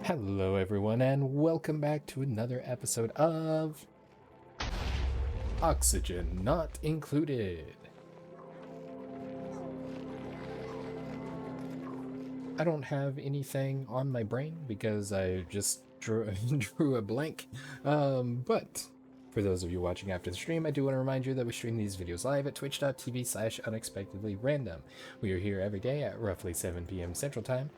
Hello, everyone, and welcome back to another episode of Oxygen Not Included. I don't have anything on my brain because I just drew a blank. But for those of you watching after the stream, I do want to remind you that we stream these videos live at twitch.tv/unexpectedlyrandom. We are here every day at roughly 7 p.m. Central Time.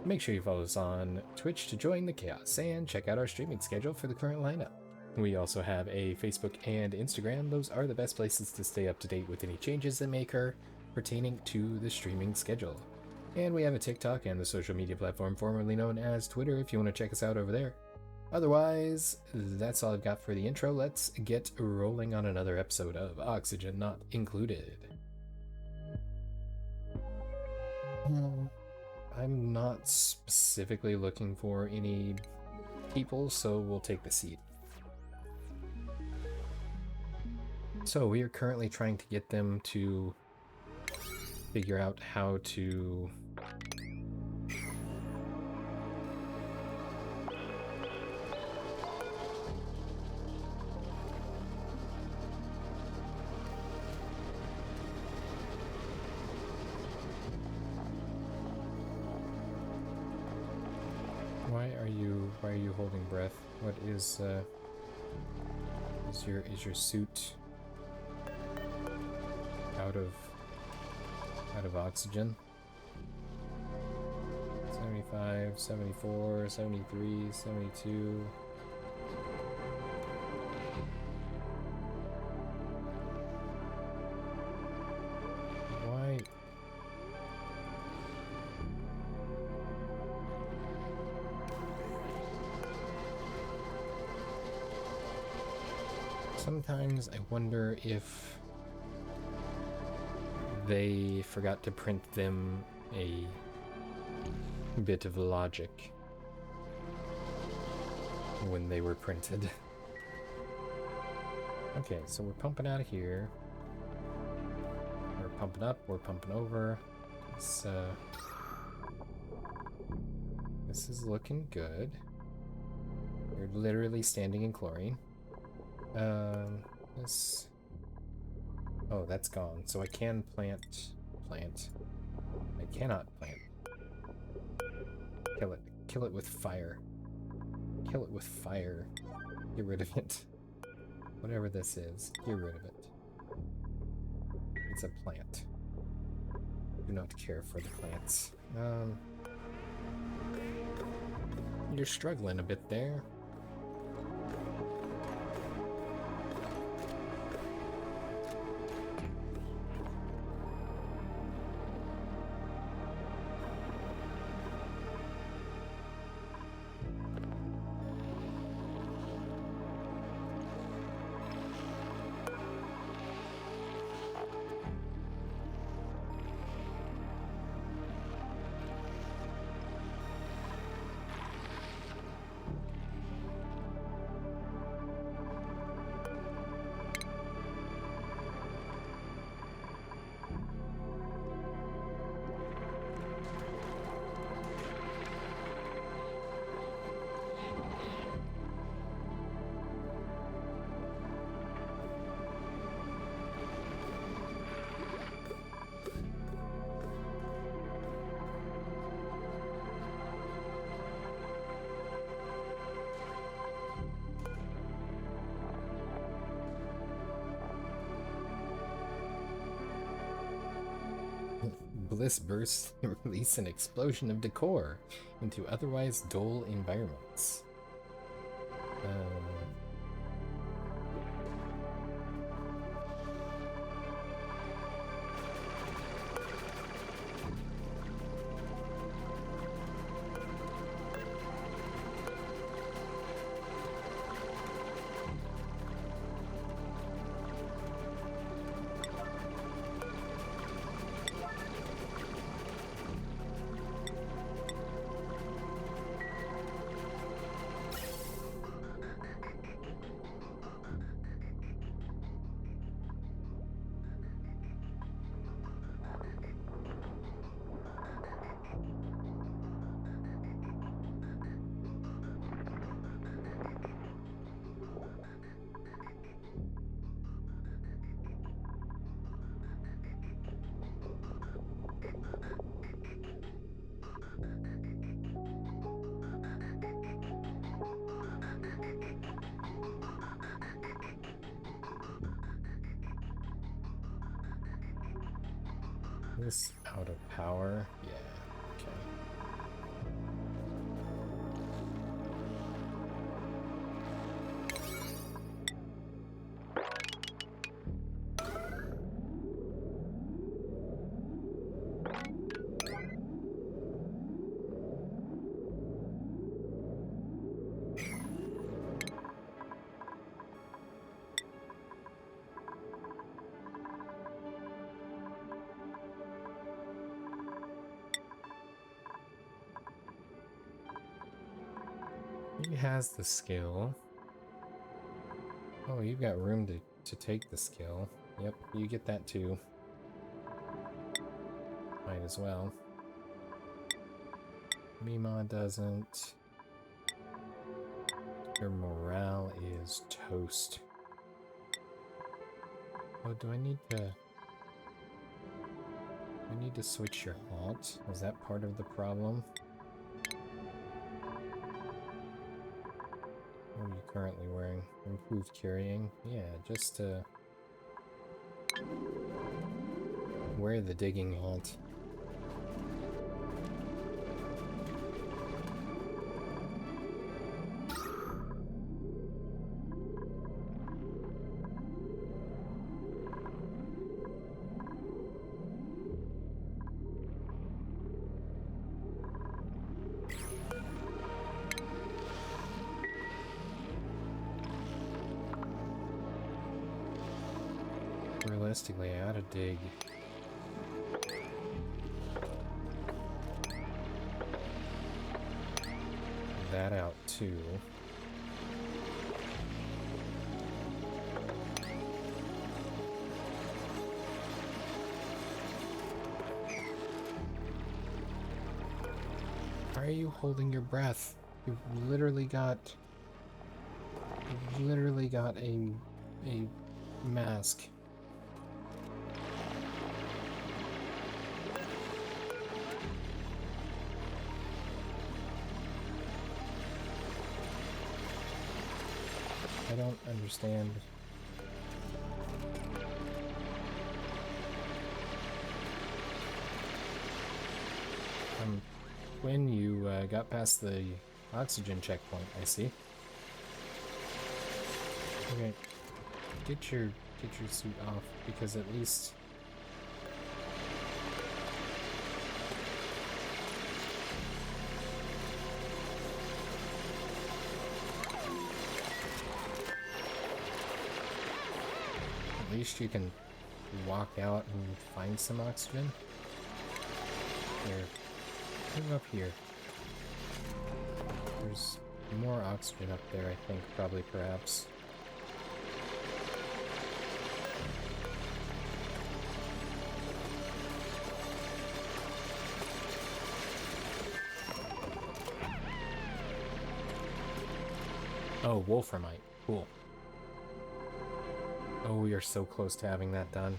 Make sure you follow us on Twitch to join the chaos and check out our streaming schedule for the current lineup. We also have a Facebook and Instagram. Those are the best places to stay up to date with any changes that may occur pertaining to the streaming schedule. And we have a TikTok and the social media platform formerly known as Twitter if you want to check us out over there. Otherwise, that's all I've got for the intro. Let's get rolling on another episode of Oxygen Not Included. I'm not specifically looking for any people, so we'll take the seat. So we are currently trying to get them to figure out how to Why are you holding breath? What is your suit out of oxygen? 75, 74, 73, 72. Why? Sometimes I wonder if they forgot to print them a bit of logic when they were printed. Okay, so we're pumping out of here. We're pumping up, we're pumping over. This is looking good. We're literally standing in chlorine. This... Oh, that's gone. So I can plant. I cannot plant. Kill it. Kill it with fire. Kill it with fire. Get rid of it. Whatever this is, get rid of it. It's a plant. Do not care for the plants. You're struggling a bit there. Bliss bursts release an explosion of decor into otherwise dull environments. This out of power? Yeah, okay. He has the skill. Oh, you've got room to take the skill. Yep, you get that too. Might as well. Mima doesn't. Your morale is toast. Oh, do I need to... I need to switch your hat? Is that part of the problem? What are you currently wearing? Improved carrying? Yeah, just wear the digging hat. Realistically, I ought to dig that out too. Why are you holding your breath? You've literally got a mask. I don't understand. When you got past the oxygen checkpoint, I see. Okay, get your suit off, because at least you can walk out and find some oxygen. Here, move up here. There's more oxygen up there, I think, probably, perhaps. Oh, wolframite. Cool. Oh, we are so close to having that done.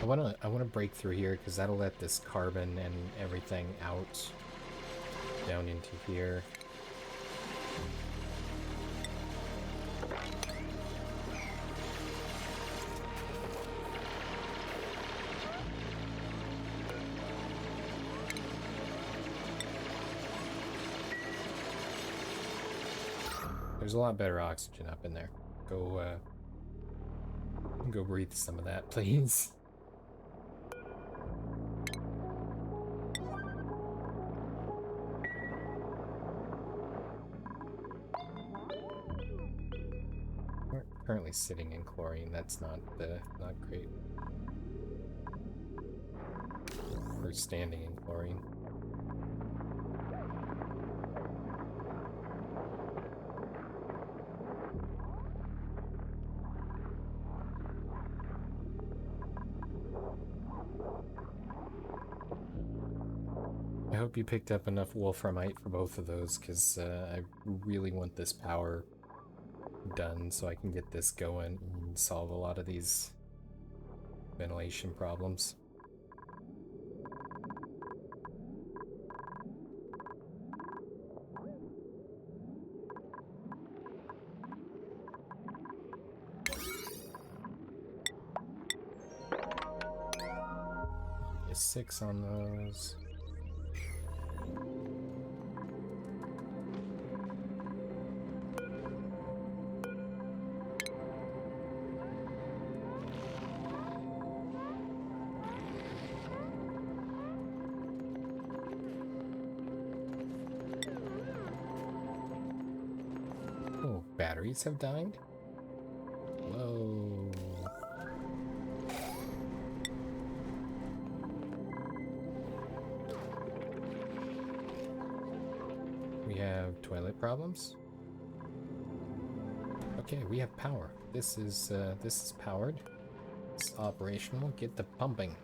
I wanna break through here because that'll let this carbon and everything out down into here. There's a lot better oxygen up in there. Go breathe some of that, please. We're currently sitting in chlorine. That's not great. We're standing in chlorine. I hope you picked up enough wolframite for both of those, because I really want this power done so I can get this going and solve a lot of these ventilation problems. -6 on those. Oh, batteries have died? Whoa. We have toilet problems. Okay, we have power. This is powered. It's operational. Get the pumping.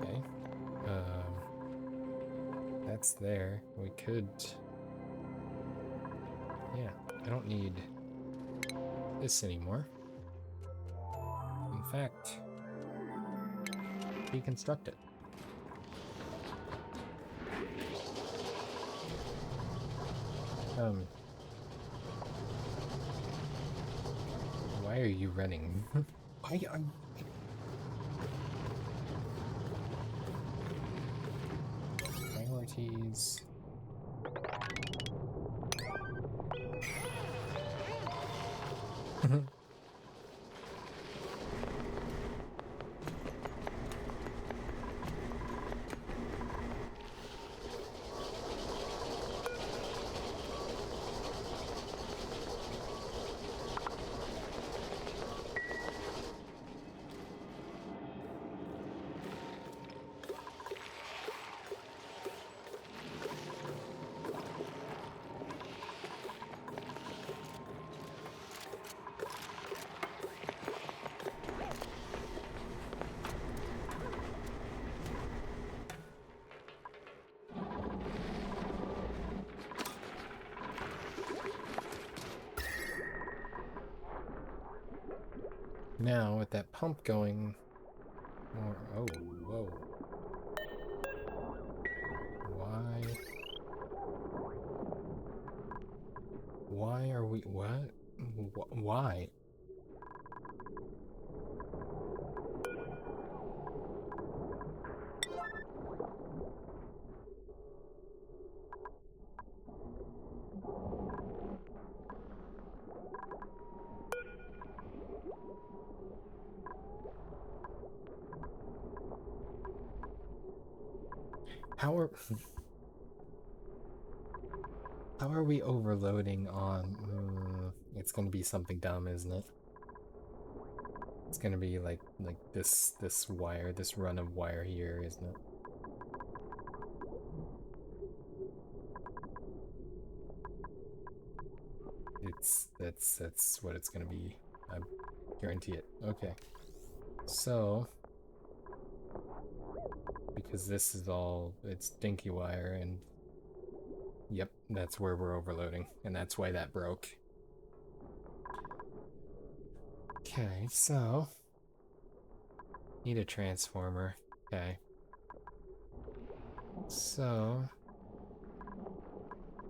Okay. That's there. We could. Yeah, I don't need this anymore. In fact, deconstruct it. Why are you running? Why are you... Priorities. Now, with that pump going more... Oh, whoa. Why? Why are we... What? Why? How are... How are we overloading on... it's gonna be something dumb, isn't it? It's gonna be like this wire, this run of wire here, isn't it? That's what it's gonna be. I guarantee it. Okay. So, because this is all, it's dinky wire, and yep, that's where we're overloading, and that's why that broke. Okay, so need a transformer. Okay. So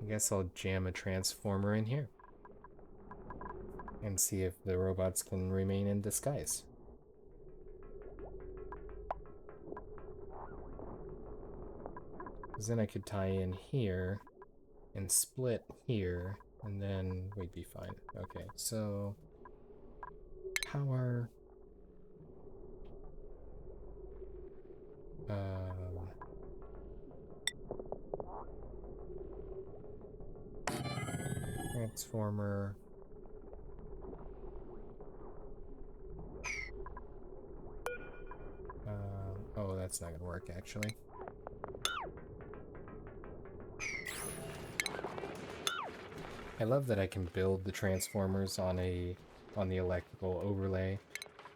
I guess I'll jam a transformer in here and see if the robots can remain in disguise. Because then I could tie in here and split here, and then we'd be fine. Okay, so power. Transformer. Oh, that's not gonna work actually. I love that I can build the transformers on the electrical overlay,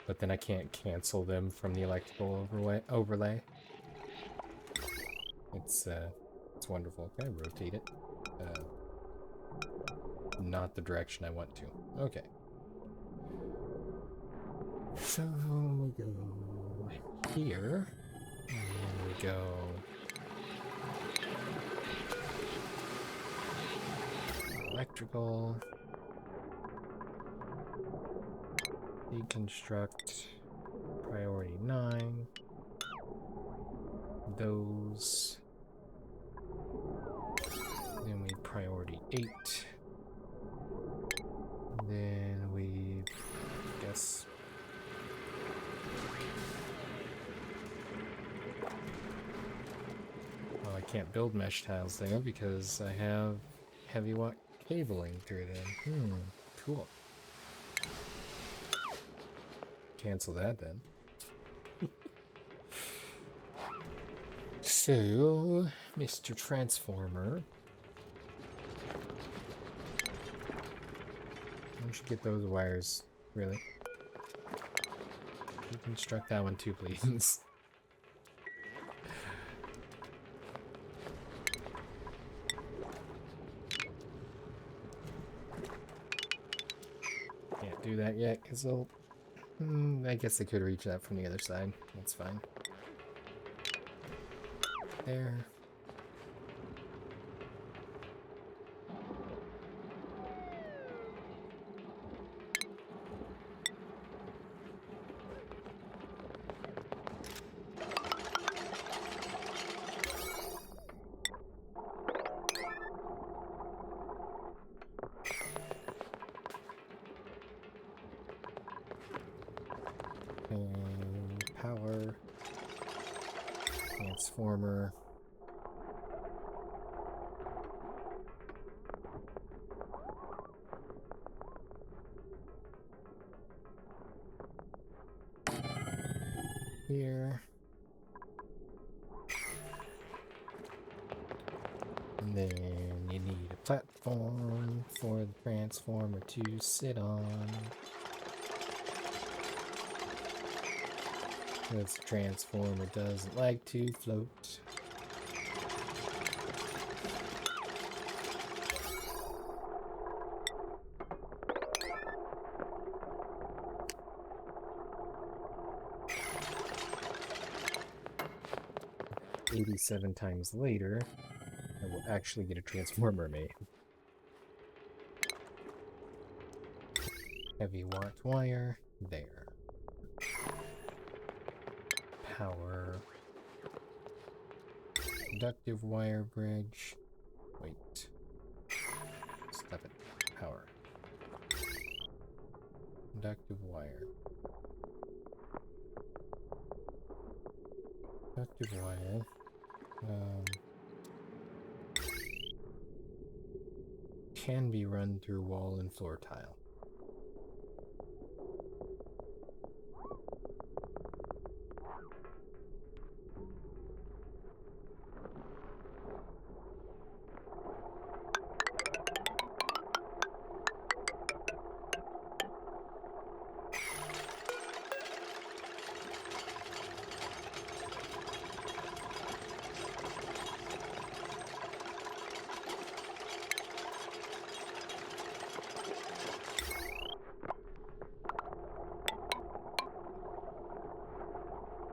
but then I can't cancel them from the electrical overlay. It's wonderful. Can I rotate it? Not the direction I want to. Okay. So we go here. And we go electrical, deconstruct, priority 9, those, then we priority 8, then we, guess, well, I can't build mesh tiles there because I have heavy watt cabling through them. Cool. Cancel that then. So, Mr. Transformer, why don't you get those wires, really? Reconstruct that one too, please. Can't do that yet, because they'll... I guess they could reach that from the other side. That's fine. There. And power. Transformer. Here. And then you need a platform for the transformer to sit on. Because the transformer doesn't like to float. "87 times later, I will actually get a transformer made." Heavy watt wire, there. Power. Conductive wire bridge. Wait. Stop it. Power. Conductive wire. Conductive wire. Can be run through wall and floor tile.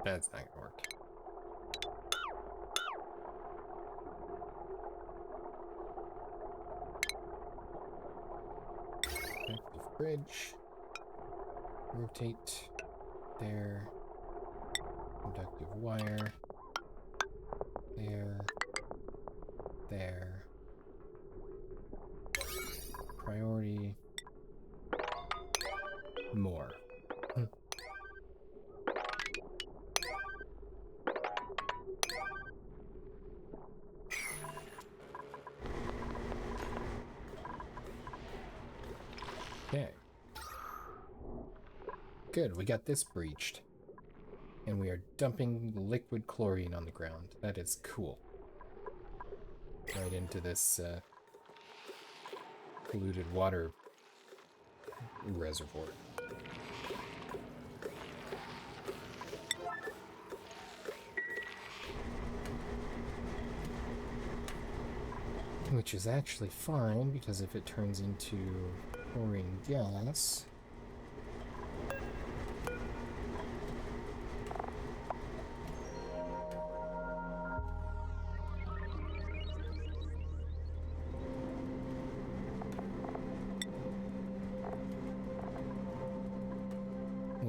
That's not gonna work. Active bridge. Rotate. There. Conductive wire. There. There. Priority. More. Okay. Good, we got this breached. And we are dumping liquid chlorine on the ground. That is cool. Right into this polluted water reservoir. Which is actually fine, because if it turns into chlorine gas,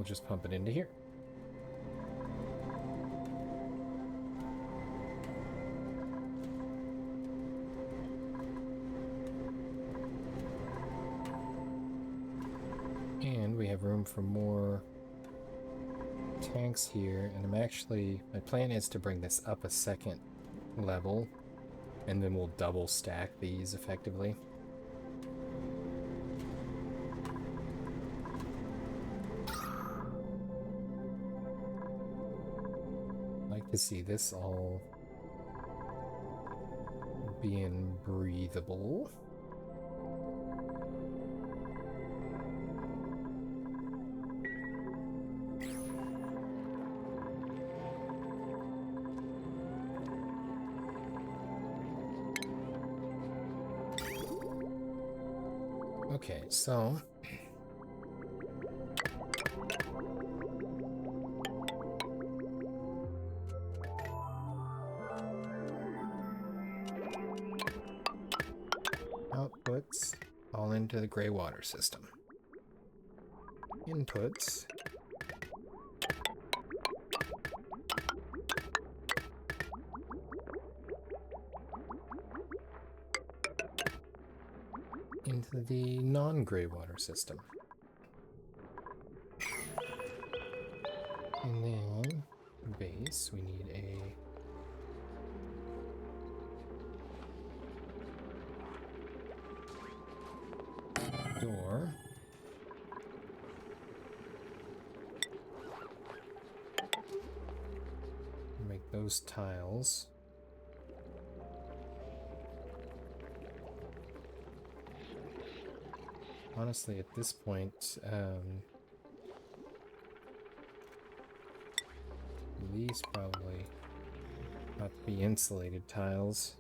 just pump it into here. And we have room for more tanks here, and my plan is to bring this up a second level, and then we'll double stack these effectively. I'd like to see this all being breathable. Okay, so outputs all into the gray water system. Inputs into the non-gray water system. And then base, we need a door. Make those tiles. Honestly, at this point, these probably have to be insulated tiles,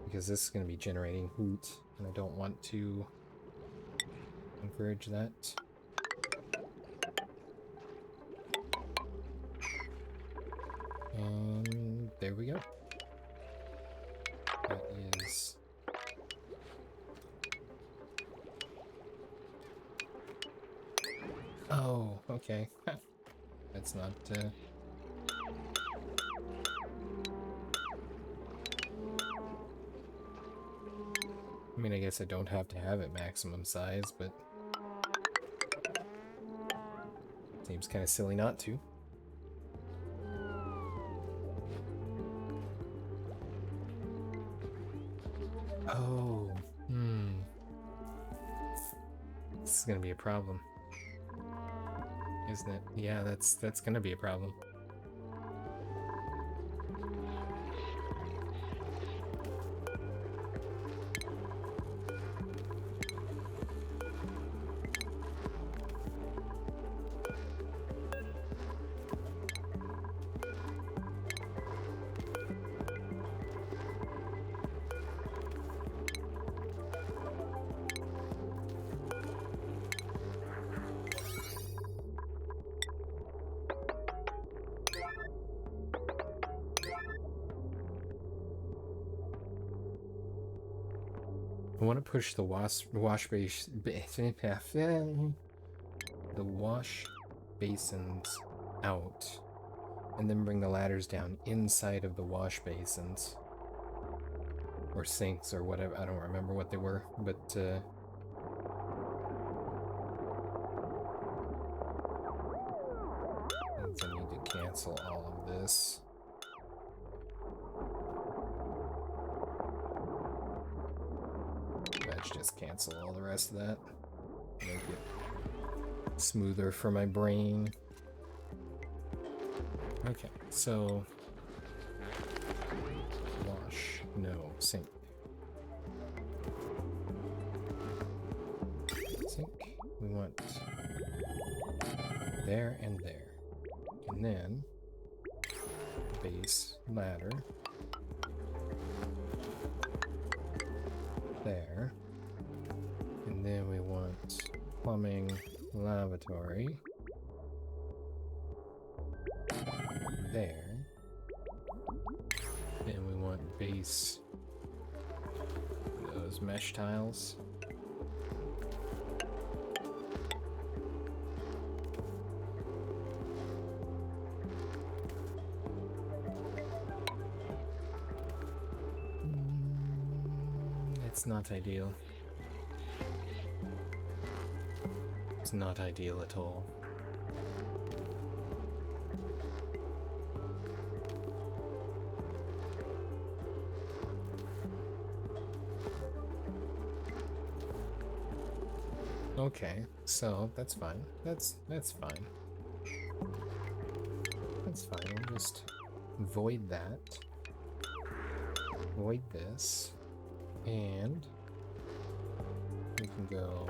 because this is going to be generating heat, and I don't want to encourage that. And there we go. That is... Oh, okay. That's not, I mean, I guess I don't have to have it maximum size, but... Seems kind of silly not to. Oh, This is gonna be a problem. Isn't it? Yeah, that's gonna be a problem. I want to push the wash basins out, and then bring the ladders down inside of the wash basins, or sinks, or whatever. I don't remember what they were, but I need to cancel all of this. Just cancel all the rest of that. Make it smoother for my brain. Okay, so wash, no, sink. Sink, we want there and there. And then base ladder there. And then we want plumbing lavatory there. Then we want base those mesh tiles It's not ideal. It's not ideal at all. Okay, so that's fine. That's fine. That's fine. We'll just void that. Void this. And we can go,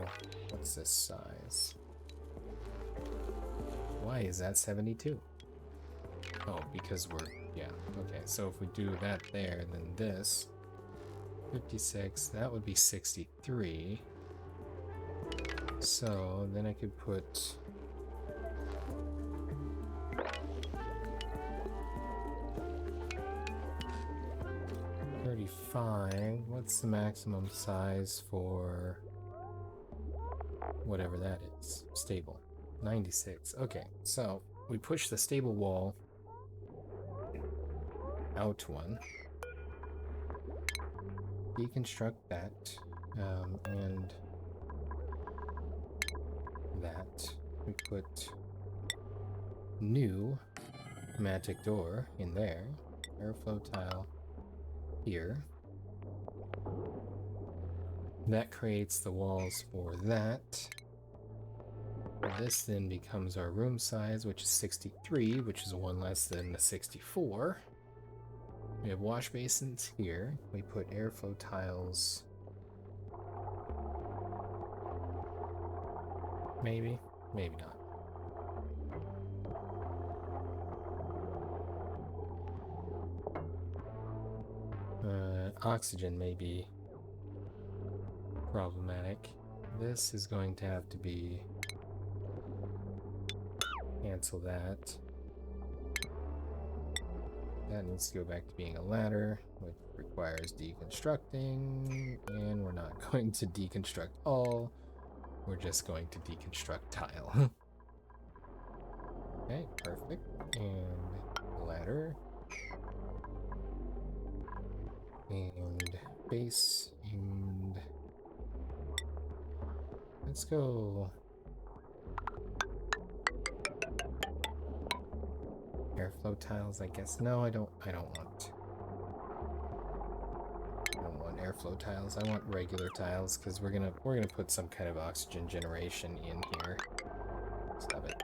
what's this size? Why is that 72? Oh, because we're, yeah, okay, so if we do that there, then this, 56, that would be 63. So then I could put 35. What's the maximum size for whatever that is? Stable. 96. Okay, so we push the stable wall out one. Deconstruct that. And that. We put new magic door in there. Airflow tile here. That creates the walls for that. This then becomes our room size, which is 63, which is one less than the 64. We have wash basins here. We put airflow tiles. Maybe, maybe not. Oxygen may be problematic. This is going to have to be... cancel that. That needs to go back to being a ladder, which requires deconstructing, and we're not going to deconstruct all, we're just going to deconstruct tile. Okay, perfect. And ladder. And base, and let's go airflow tiles, I guess. No, I don't want airflow tiles. I want regular tiles because we're gonna put some kind of oxygen generation in here. Stop it.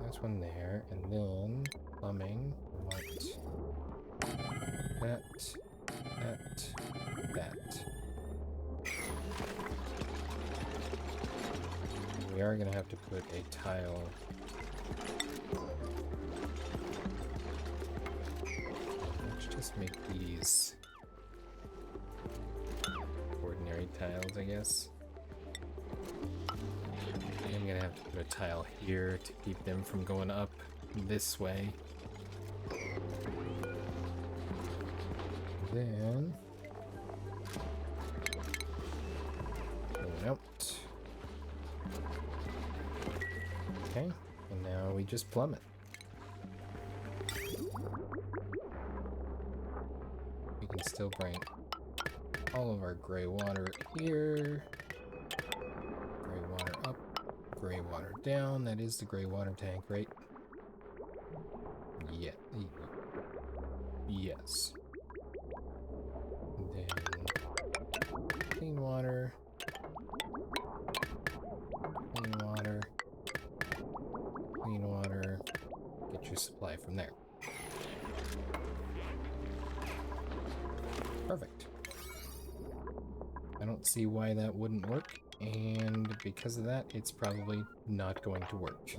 That's one there, and then plumbing. I want that. We are gonna have to put a tile. Let's just make these ordinary tiles, I guess. I'm gonna have to put a tile here to keep them from going up this way. Then going out. Okay, and now we just plummet. We can still bring all of our gray water here. Gray water up. Gray water down. That is the gray water tank, right? Yeah. Yes. Then clean water. Clean water. Clean water. Get your supply from there. Perfect. I don't see why that wouldn't work. And because of that, it's probably not going to work.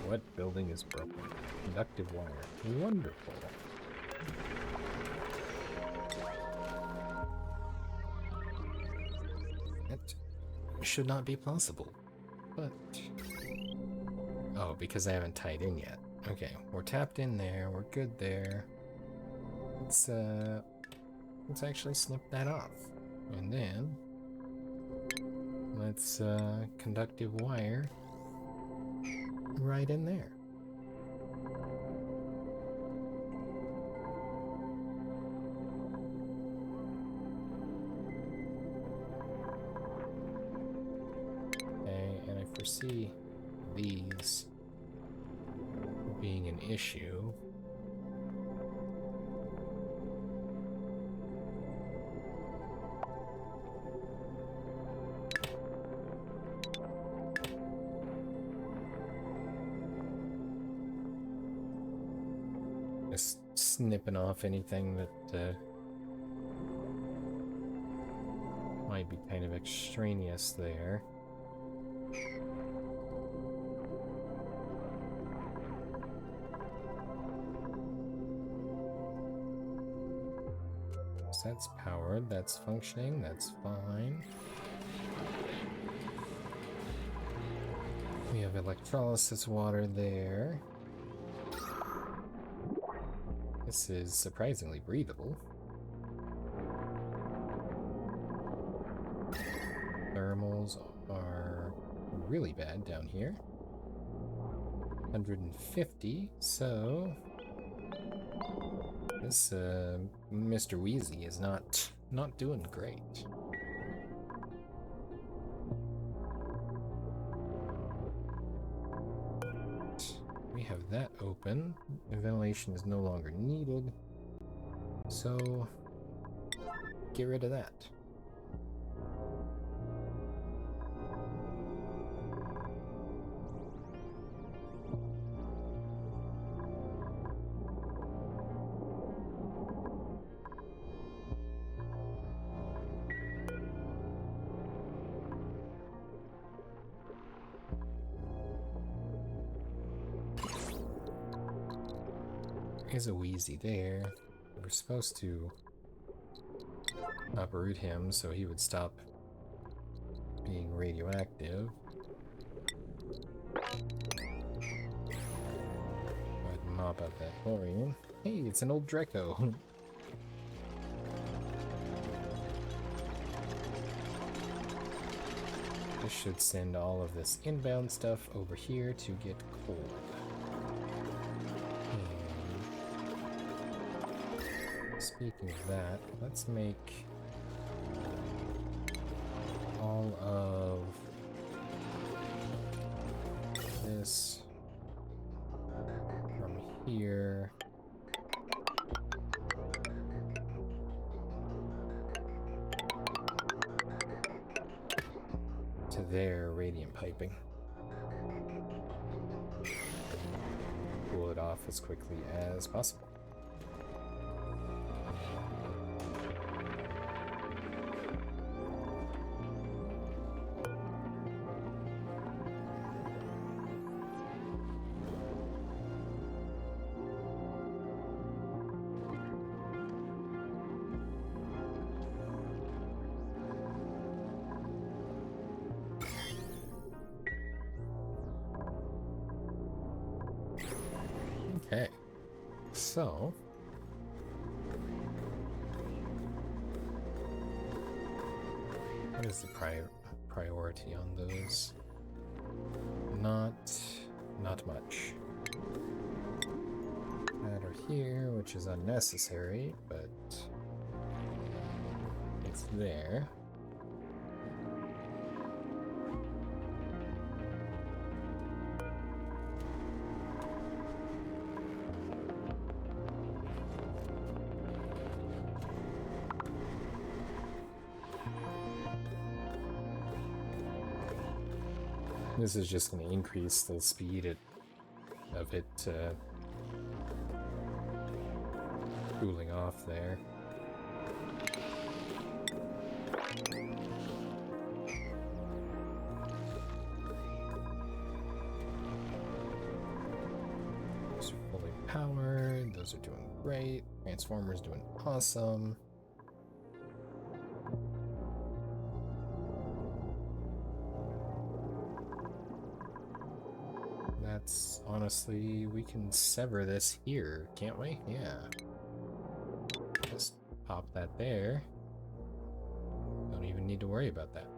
What building is broken? Conductive wire. Wonderful. That should not be possible. But... oh, because I haven't tied in yet. Okay, we're tapped in there, we're good there. Let's let's actually snip that off. And then let's conductive wire right in there. Okay, and I foresee these being an issue. Just snipping off anything that might be kind of extraneous there. So that's powered, that's functioning, that's fine. We have electrolysis water there. This is surprisingly breathable. Thermals are really bad down here. 150, so this Mr. Wheezy is not doing great. We have that open. Ventilation is no longer needed, so get rid of that. There's a Wheezy there. We're supposed to uproot him so he would stop being radioactive. Go ahead and mop up that chlorine. Hey, it's an old Draco. This should send all of this inbound stuff over here to get cold. Speaking of that, let's make all of this from here to there, radiant piping. Cool it off as quickly as possible. Okay, so what is the priority on those? Not much. That are here, which is unnecessary, but it's there. This is just going to increase the speed of it cooling off there. Those are fully powered. Those are doing great. Transformers doing awesome. Honestly, we can sever this here, can't we? Yeah. Just Pop that there. Don't even need to worry about that.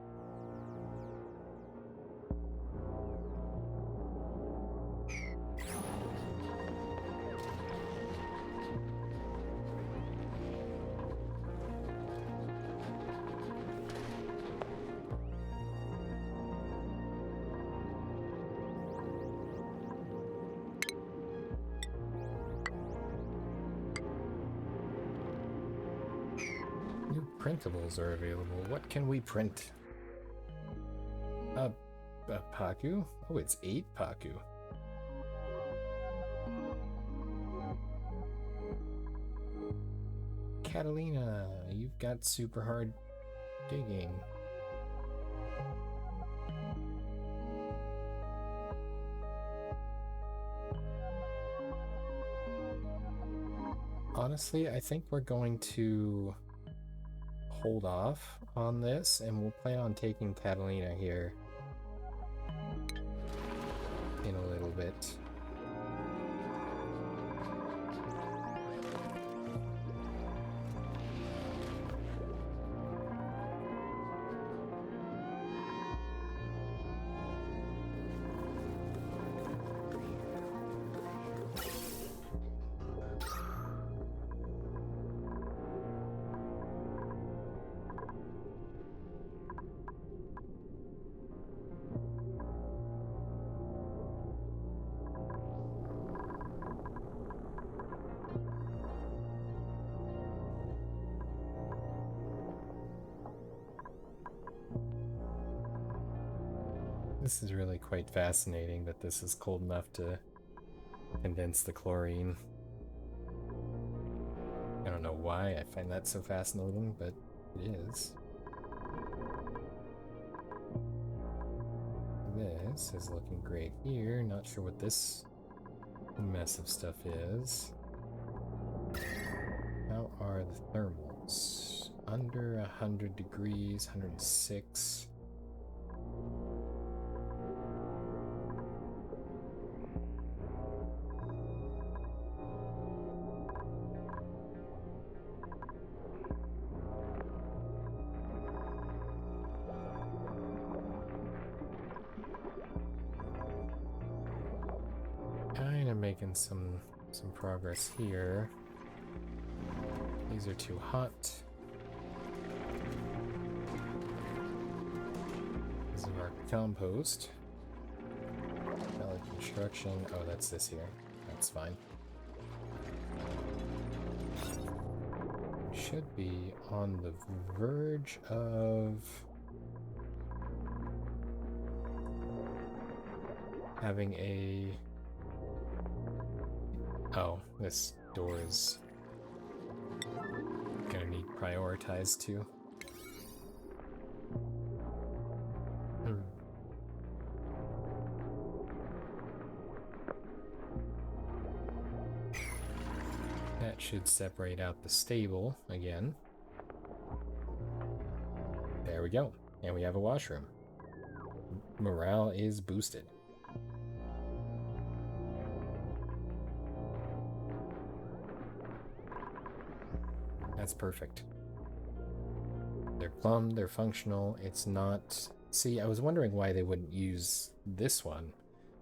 New printables are available. What can we print? A Paku? Oh, it's 8 Paku. Catalina, you've got super hard digging. Honestly, I think we're going to hold off on this, and we'll plan on taking Catalina here in a little bit. This is really quite fascinating that this is cold enough to condense the chlorine. I don't know why I find that so fascinating, but it is. This is looking great here. Not sure what this mess of stuff is. How are the thermals? Under 100 degrees, 106. Kind of making some progress here. These are too hot. This is our compost. Valid construction. Oh, that's this here. That's fine. We should be on the verge of having a... Oh, this door is gonna need prioritized too. That should separate out the stable again. There we go. And we have a washroom. Morale is boosted. That's perfect. They're plumbed, they're functional, it's not... See, I was wondering why they wouldn't use this one,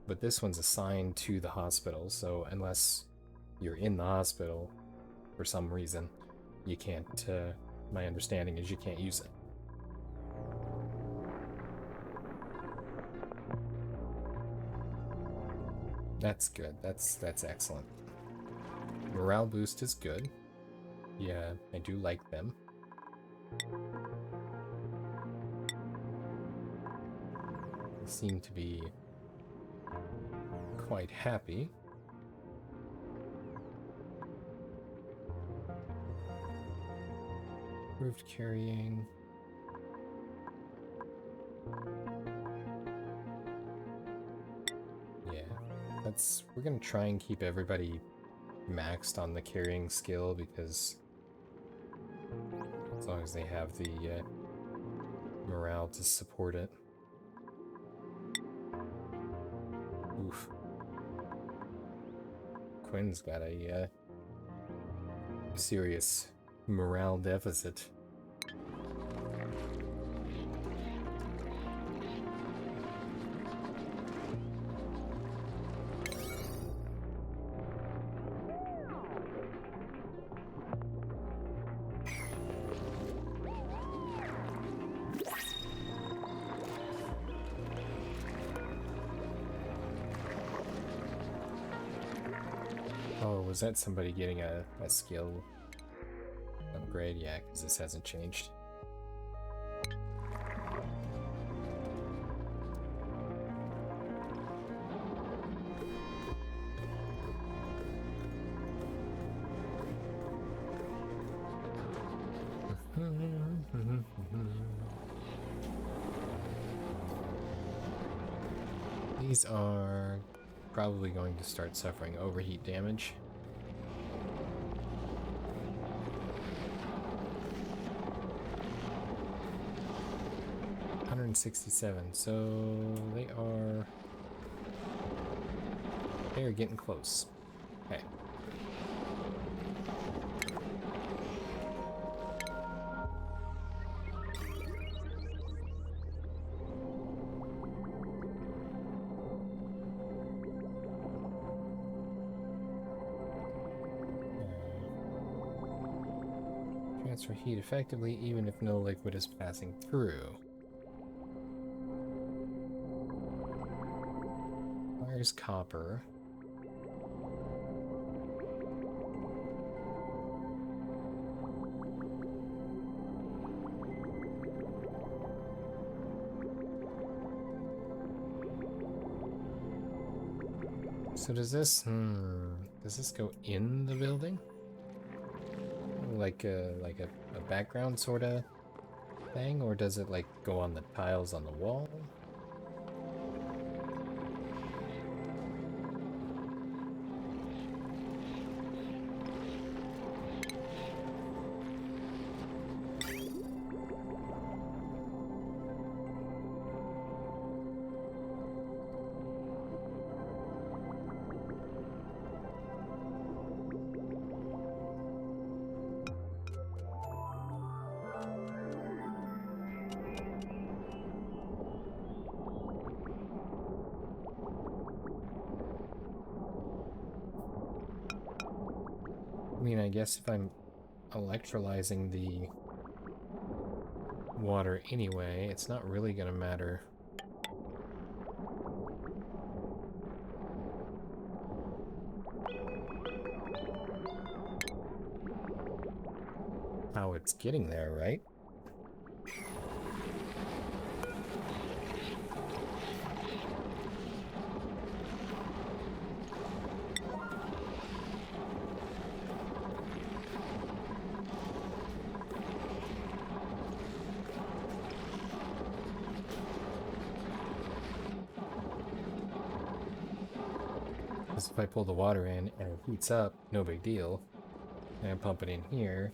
but this one's assigned to the hospital, so unless you're in the hospital for some reason, you can't, my understanding is you can't use it. That's good, that's excellent. Morale boost is good. Yeah, I do like them. They seem to be quite happy. Improved carrying. Yeah, we're gonna try and keep everybody maxed on the carrying skill, because as long as they have the morale to support it. Oof. Quinn's got a serious Morale deficit. Oh, was that somebody getting a skill upgrade? Yeah, because this hasn't changed. These are probably going to start suffering overheat damage. $167, so they are getting close. Okay. Transfer heat effectively even if no liquid is passing through. Where's copper? So does this go in the building? Like a background sort of thing, or does it like go on the tiles on the wall? I mean, I guess if I'm electrolyzing the water anyway, it's not really going to matter. How it's getting there, right? Because if I pull the water in and it heats up, no big deal. And I pump it in here.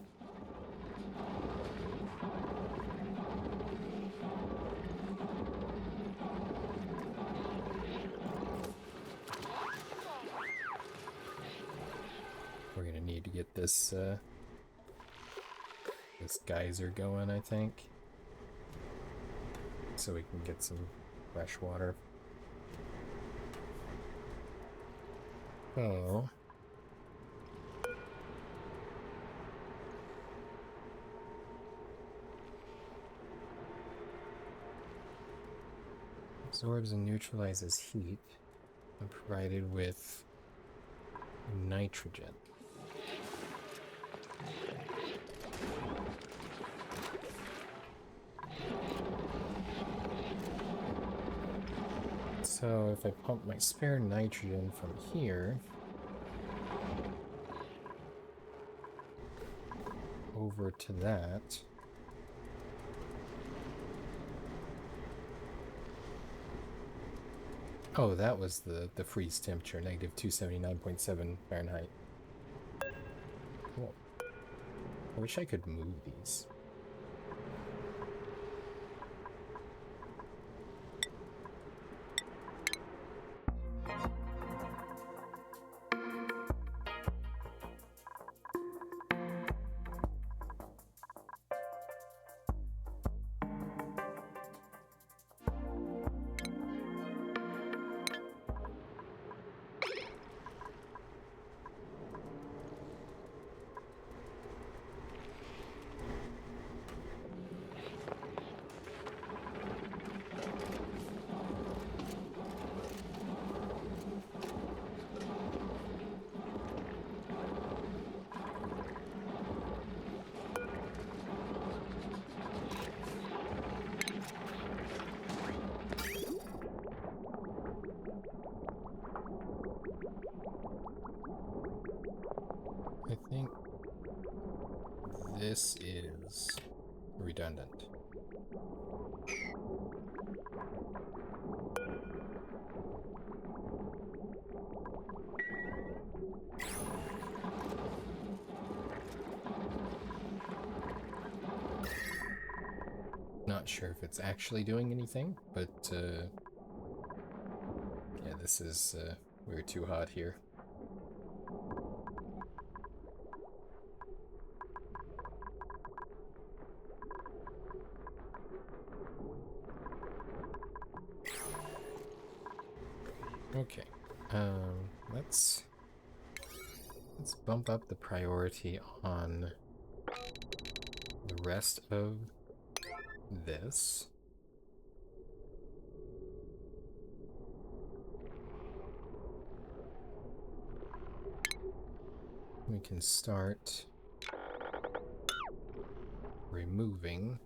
We're gonna need to get this this geyser going, I think, so we can get some fresh water. Oh. Absorbs and neutralizes heat when provided with nitrogen. So if I pump my spare nitrogen from here over to that, oh, that was the freeze temperature, negative 279.7 Fahrenheit. Cool. I wish I could move these. I think this is redundant. Not sure if it's actually doing anything, but yeah, this is we're too hot here. Okay, let's bump up the priority on the rest of this. We can start removing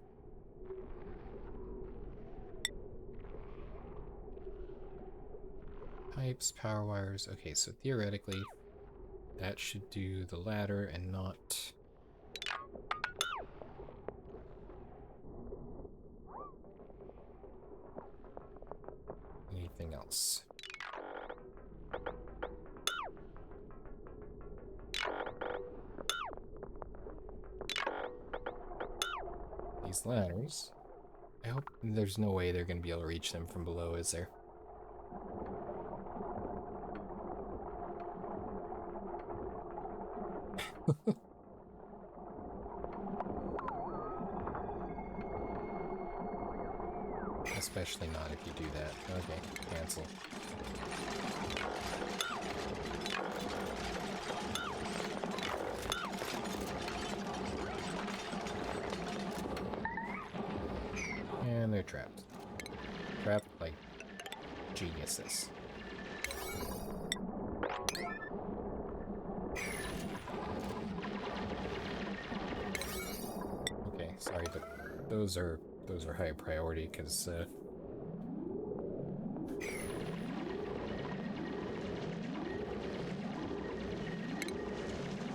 pipes, power wires. Okay, so theoretically that should do the ladder and not anything else. These ladders, I hope there's no way they're going to be able to reach them from below, is there? Especially not if you do that. Okay, cancel. And they're trapped. Trapped like geniuses. Okay, sorry, but those are high priority because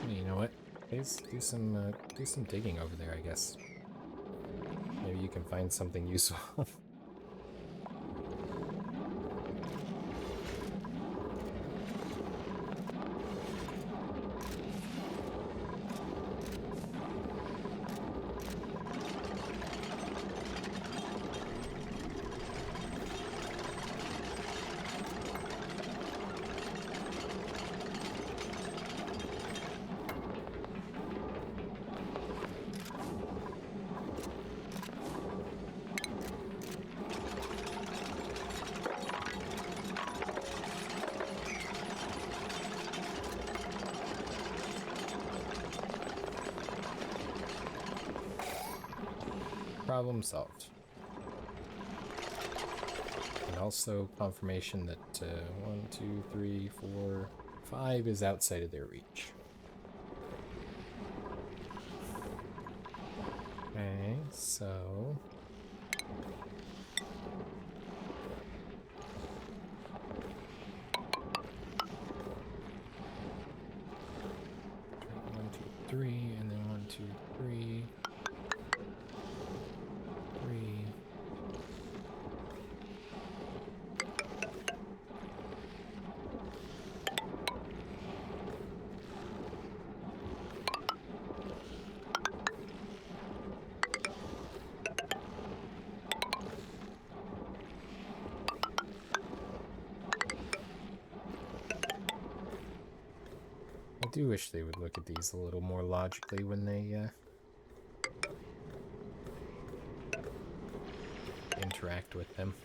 you know what? Let's do some digging over there, I guess. Maybe you can find something useful. Problem solved. And also confirmation that 1, 2, 3, 4, 5 is outside of their reach. Okay, so one, two, three, and then 1, 2, 3. 3. I do wish they would look at these a little more logically when they interact with them.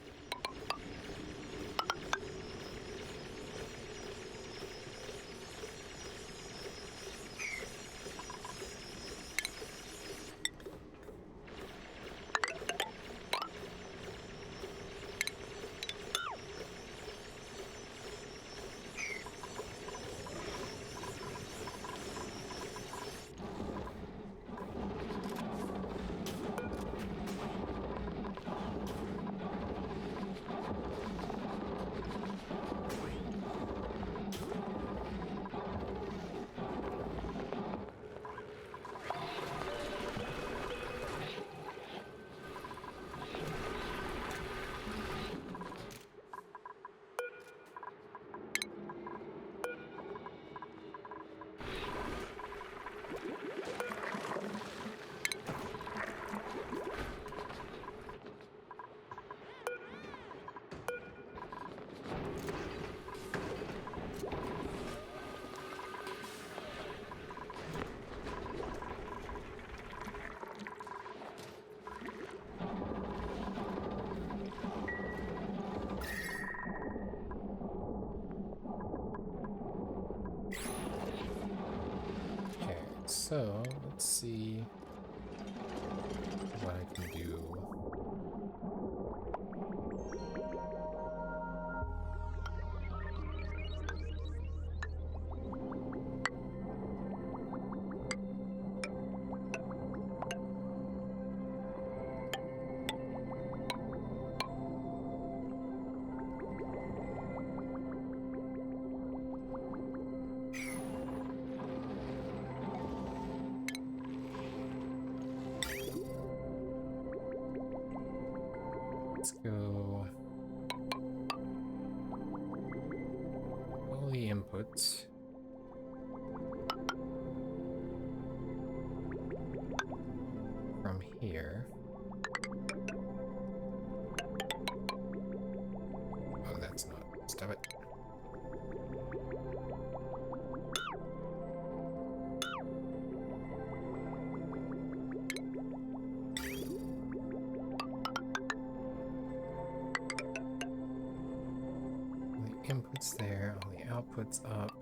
So, let's see what I can do. Let's go all the inputs. From here. Oh, that's not. Stop it. All the inputs there, all the outputs up.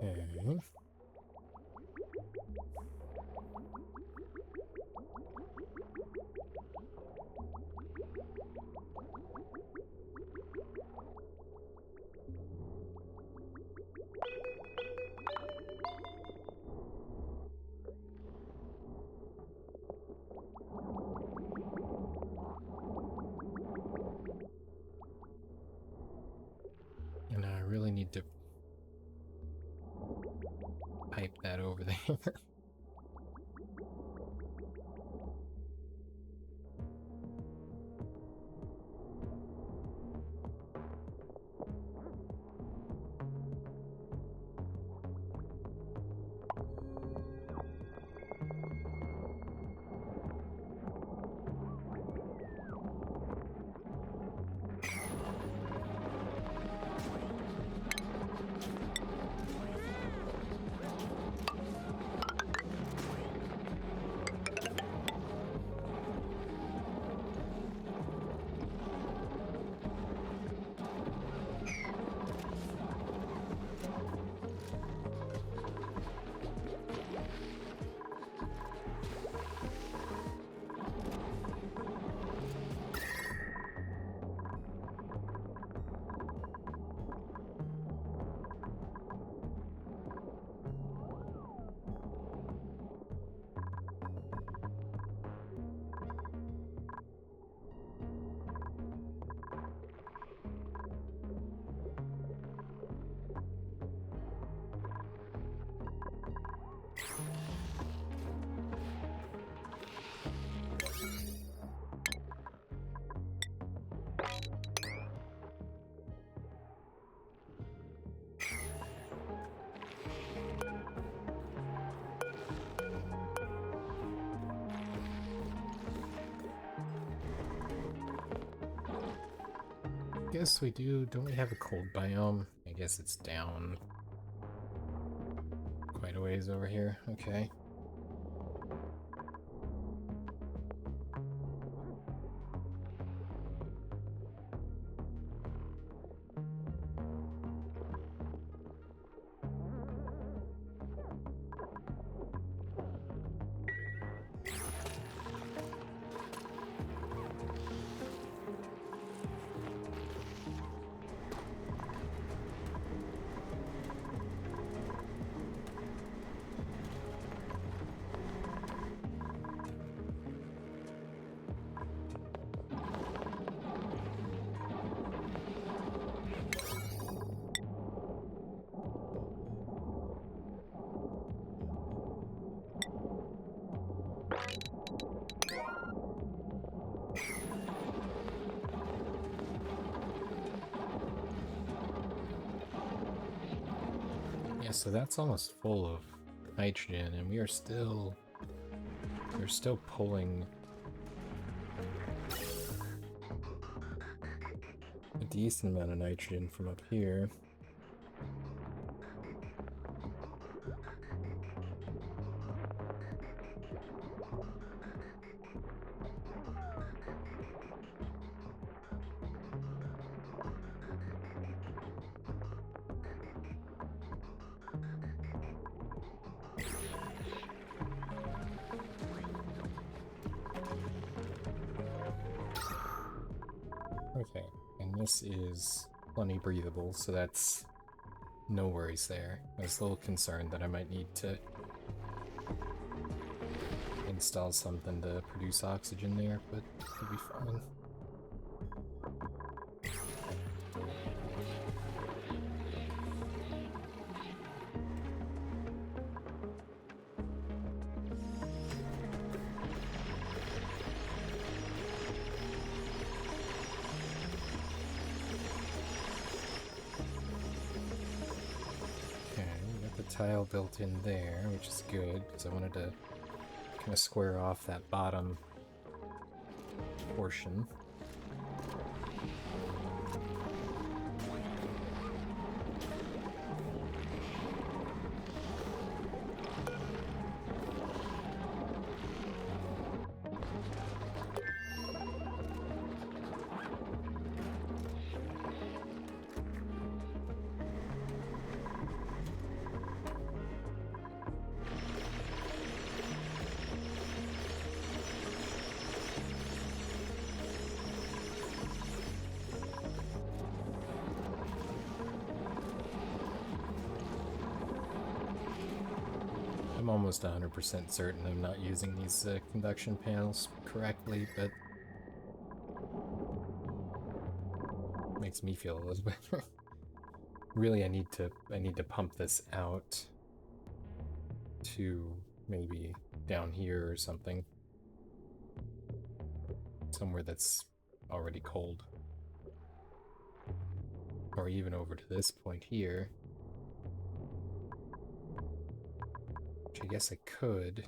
Okay. And I really need to pipe that over there. Guess we do. Don't we have a cold biome? I guess it's down quite a ways over here. Okay. Yeah, so that's almost full of nitrogen, and we're still pulling a decent amount of nitrogen from up here. Okay, and this is plenty breathable, so that's no worries there. I was a little concerned that I might need to install something to produce oxygen there, but it'll be fine. Tile built in there, which is good, because I wanted to kind of square off that bottom portion. I'm almost 100% certain I'm not using these conduction panels correctly, but makes me feel a little better. Really, I need to pump this out to maybe down here or something, somewhere that's already cold, or even over to this point here. I guess I could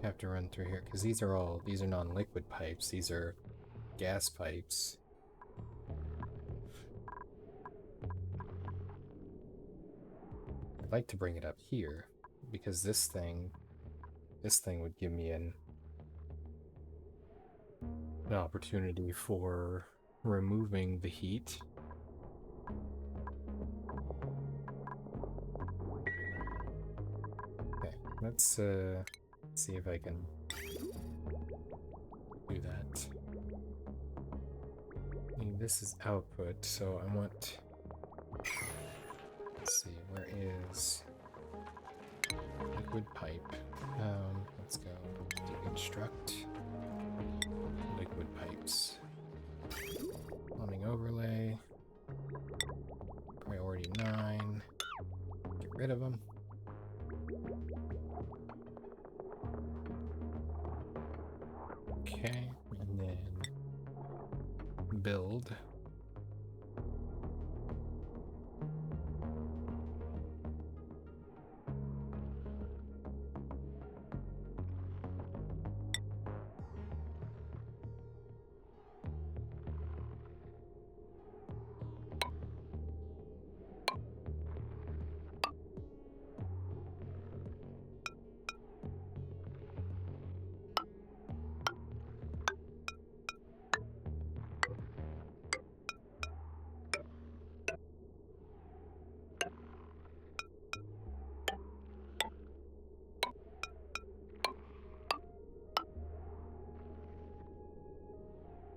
have to run through here, because these are non-liquid pipes, these are gas pipes. I'd like to bring it up here, because this thing would give me an opportunity for removing the heat. Let's see if I can do that. And this is output, so I want... Let's see, where is liquid pipe? Let's go deconstruct liquid pipes. Plumbing overlay. Priority 9. Get rid of them. Okay, and then build.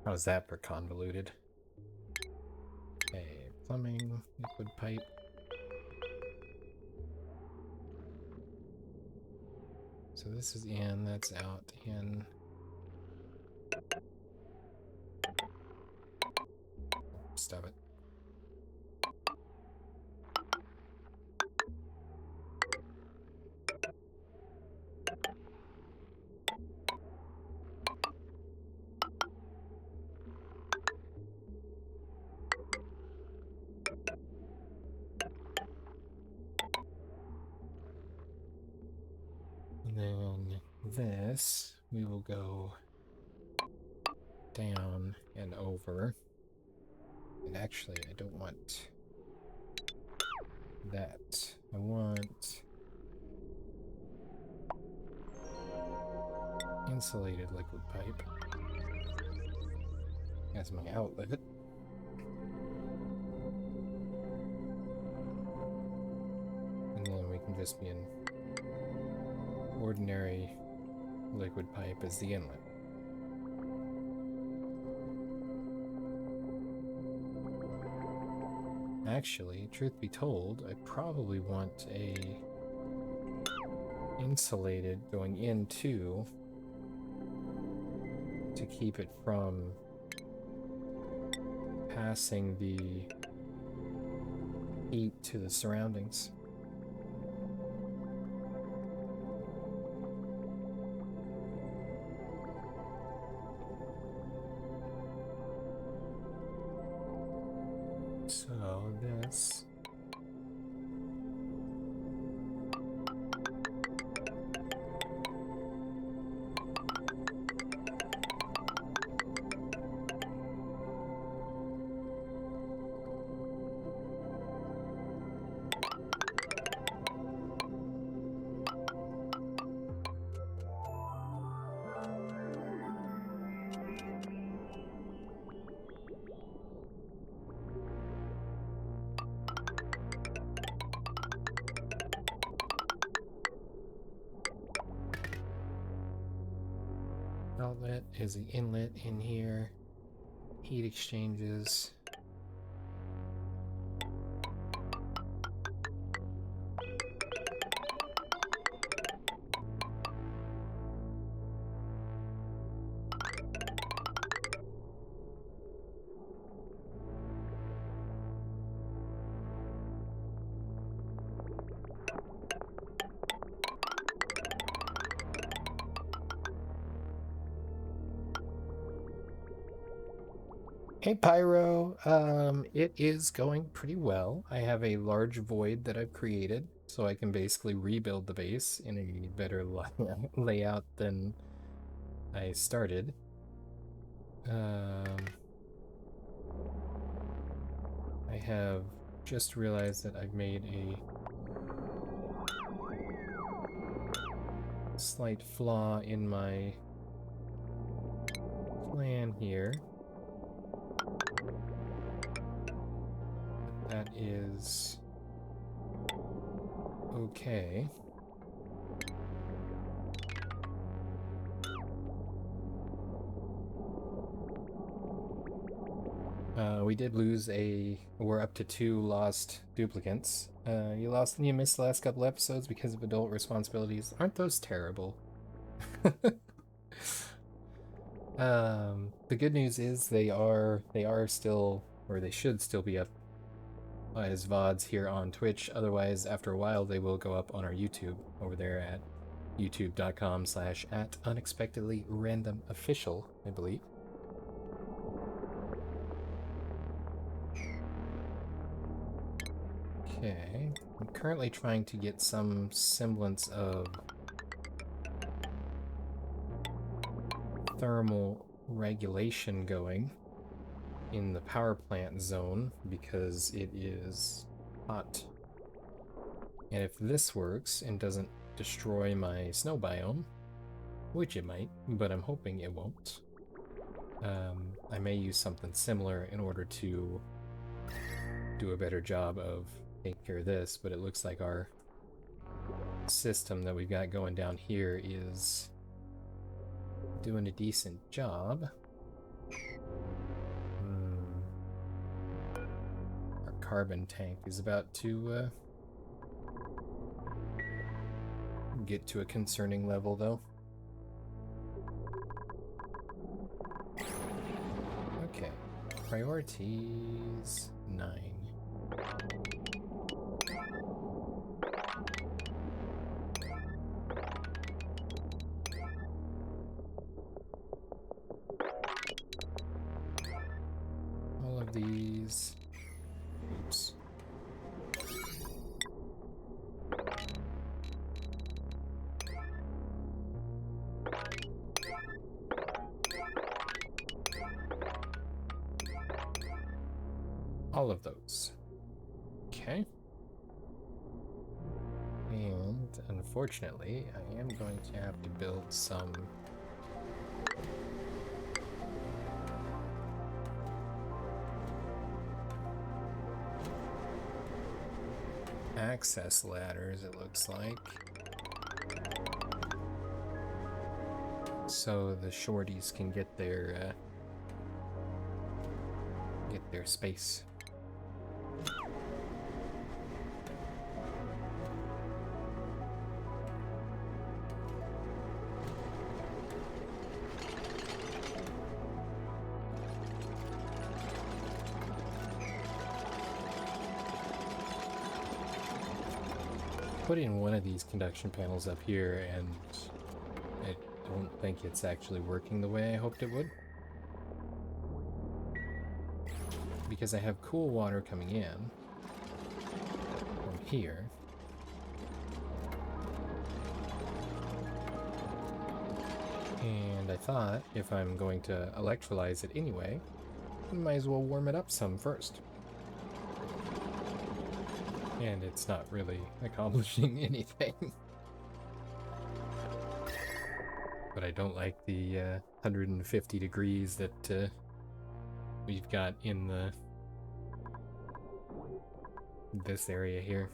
How's that for convoluted? Okay, plumbing, liquid pipe. So this is in, that's out, in. Stop it. And then this, we will go down and over. And actually, I don't want that. I want insulated liquid pipe as my outlet. And then we can just be in ordinary liquid pipe as the inlet. Actually, truth be told, I probably want a insulated going in too, to keep it from passing the heat to the surroundings. So this outlet is the inlet in here. Heat exchanges. Hey Pyro, it is going pretty well. I have a large void that I've created, so I can basically rebuild the base in a better layout than I started. I have just realized that I've made a slight flaw in my plan here. That is okay. We did lose we're up to 2 lost duplicants. You lost and you missed the last couple episodes because of adult responsibilities. Aren't those terrible? The good news is they are still, or they should still be up as VODs here on Twitch. Otherwise, after a while, they will go up on our YouTube over there at youtube.com/@unexpectedlyrandomofficial, I believe. Okay, I'm currently trying to get some semblance of thermal regulation going in the power plant zone because it is hot. And if this works and doesn't destroy my snow biome, which it might, but I'm hoping it won't, I may use something similar in order to do a better job of taking care of this, but it looks like our system that we've got going down here is doing a decent job. Our carbon tank is about to get to a concerning level, though. Okay, priorities 9. All of these. Oops. all of those. Okay. And unfortunately, I am going to have to build some access ladders, it looks like, so the shorties can get their space. Put in one of these conduction panels up here, and I don't think it's actually working the way I hoped it would. Because I have cool water coming in from here. And I thought if I'm going to electrolyze it anyway, I might as well warm it up some first. And it's not really accomplishing anything. But I don't like the 150 degrees that we've got in this area here.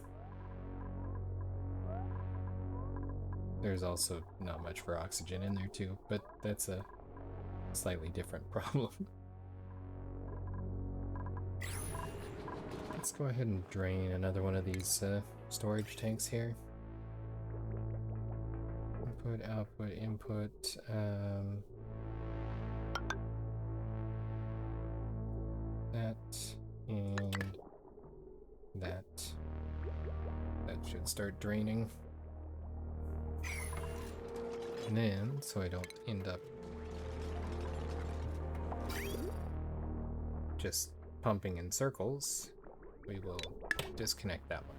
There's also not much for oxygen in there too, but that's a slightly different problem. Let's go ahead and drain another one of these storage tanks here. Input, output, input. That and that. That should start draining. And then, so I don't end up just pumping in circles, we will disconnect that one.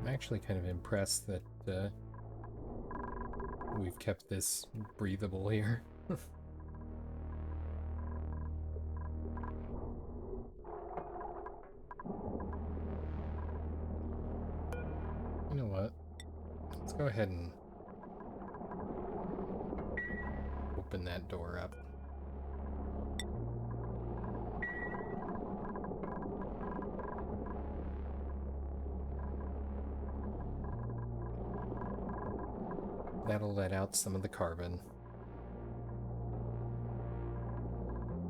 I'm actually kind of impressed that we've kept this breathable here. You know what? Let's go ahead and open that door up. That'll let out some of the carbon.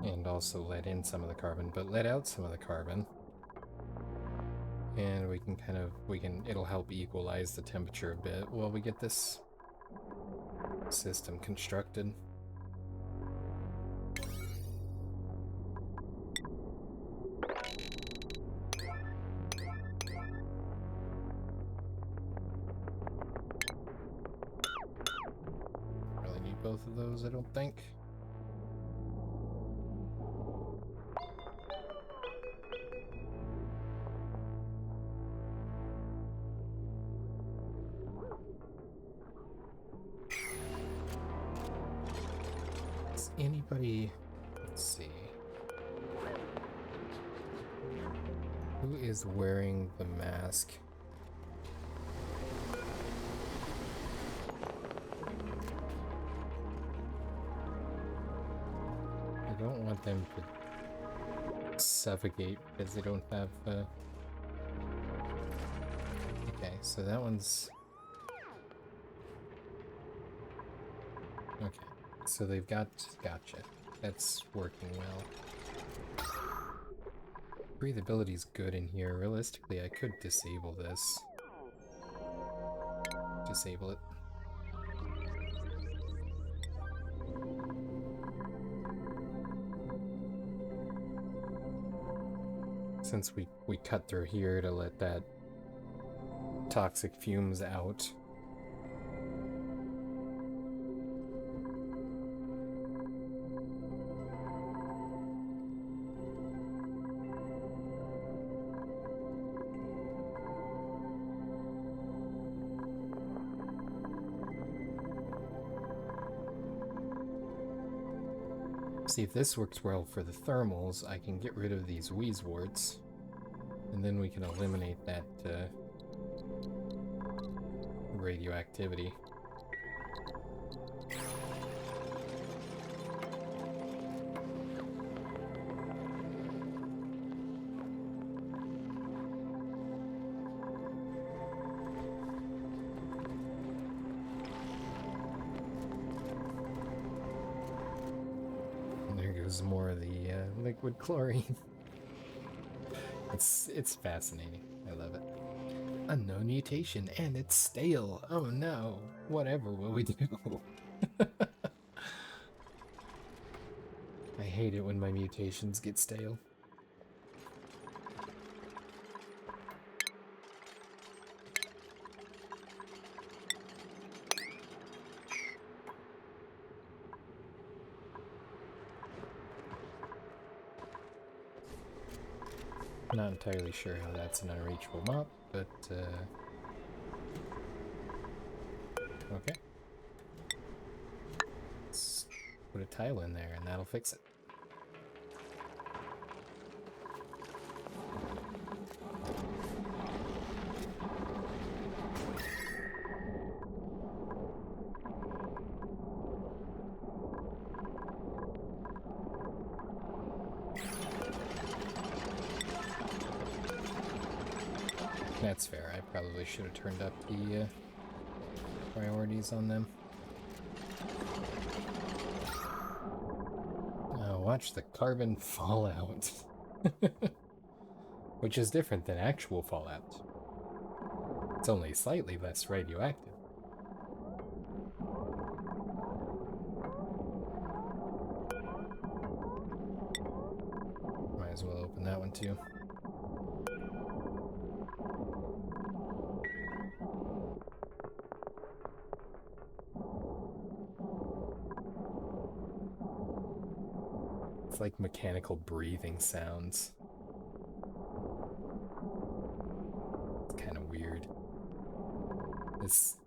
And also let in some of the carbon, but let out some of the carbon. And we can it'll help equalize the temperature a bit while we get this system constructed. Really need both of those, I don't think. Anybody, let's see, who is wearing the mask? I don't want them to suffocate because they don't have okay, so that one's So they've got... Gotcha. That's working well. Breathability's good in here. Realistically, I could disable this. Disable it. Since we cut through here to let that toxic fumes out. See if this works well for the thermals. I can get rid of these wheezeworts, and then we can eliminate that radioactivity. More of the liquid chlorine. It's fascinating. I love it. Unknown mutation, and it's stale. Oh no. Whatever will we do? I hate it when my mutations get stale. Not entirely sure how that's an unreachable mop, but okay. Let's put a tile in there and that'll fix it. That's fair. I probably should have turned up the priorities on them. Watch the carbon fallout. Which is different than actual fallout. It's only slightly less radioactive. Might as well open that one too. It's like mechanical breathing sounds. It's kind of weird. This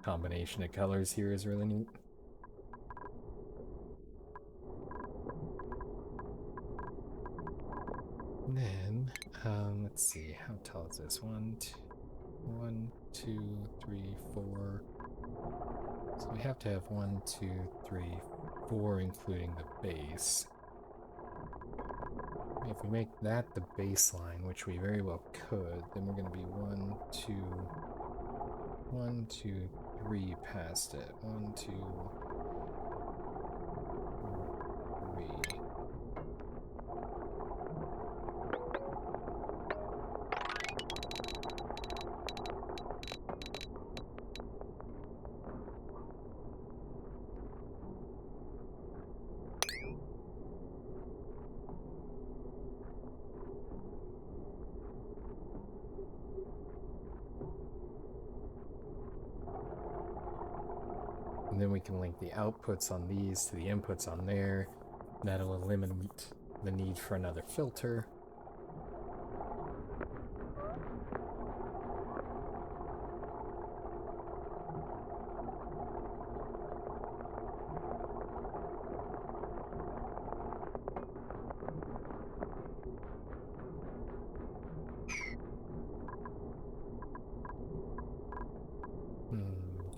combination of colors here is really neat. And then, let's see, how tall is this? 1, 2, 3, 4. So we have to have 1, 2, 3, 4, including the base. If we make that the baseline, which we very well could, then we're going to be 1, 2, 3 past it. 1, 2, 3. And then we can link the outputs on these to the inputs on there. That'll eliminate the need for another filter.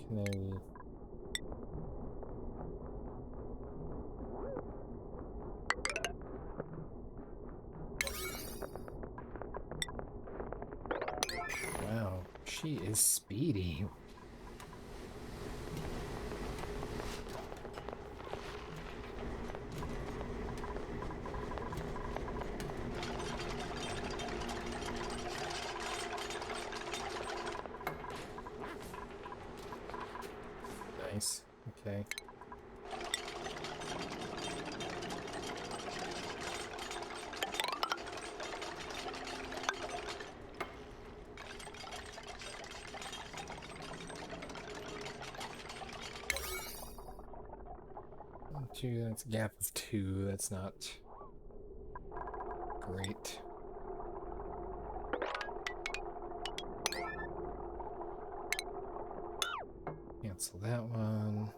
Can I... Wow, she is speedy. 2, that's a gap of 2, that's not great. Cancel that one.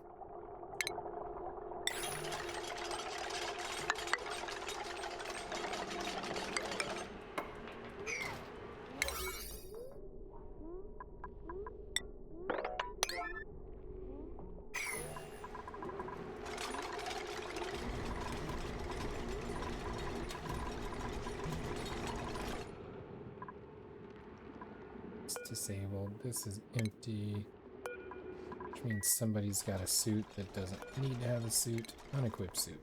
Disabled. This is empty, which means somebody's got a suit that doesn't need to have a suit. Unequipped suit.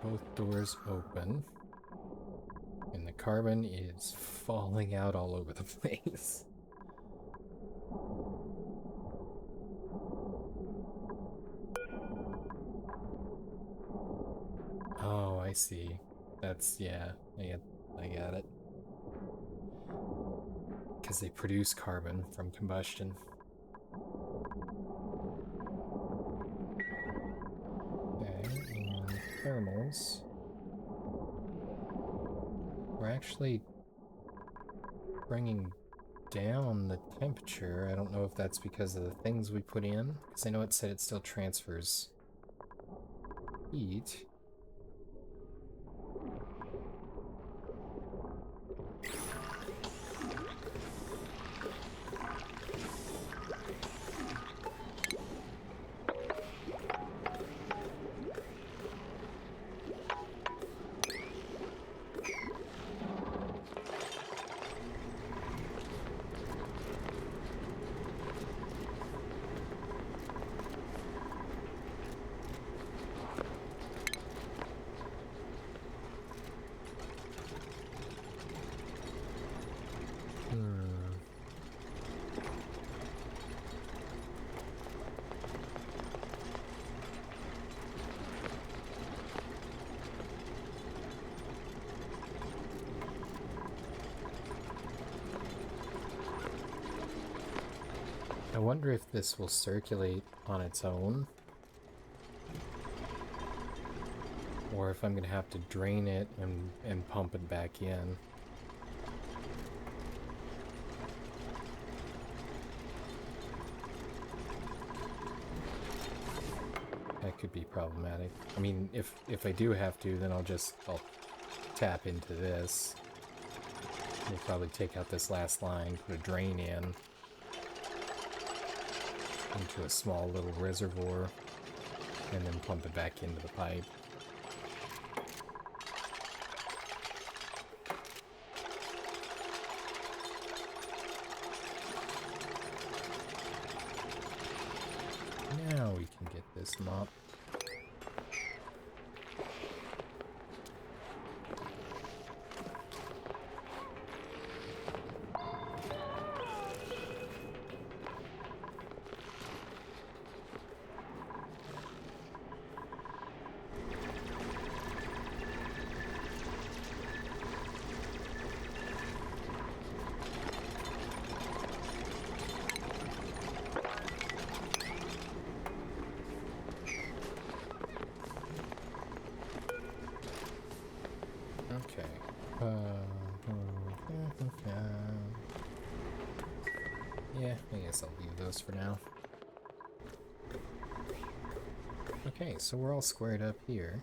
Both doors open, and the carbon is falling out all over the place. Oh, I see. That's, yeah, I got it. Because they produce carbon from combustion. Thermals. We're actually bringing down the temperature. I don't know if that's because of the things we put in, because I know it said it still transfers heat. I wonder if this will circulate on its own, or if I'm gonna have to drain it and pump it back in. That could be problematic. I mean, if I do have to, then I'll tap into this. We'll probably take out this last line, put a drain in into a small little reservoir, and then pump it back into the pipe. Now we can get this mop. Yeah, I guess I'll leave those for now. Okay, so we're all squared up here.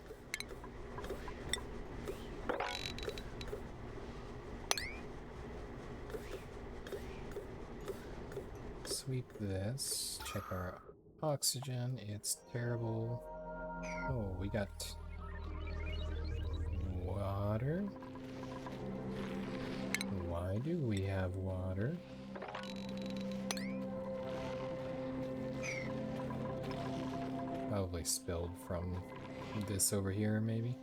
Sweep this, check our oxygen, it's terrible. Oh, we got water? Why do we have water? Probably spilled from this over here, maybe?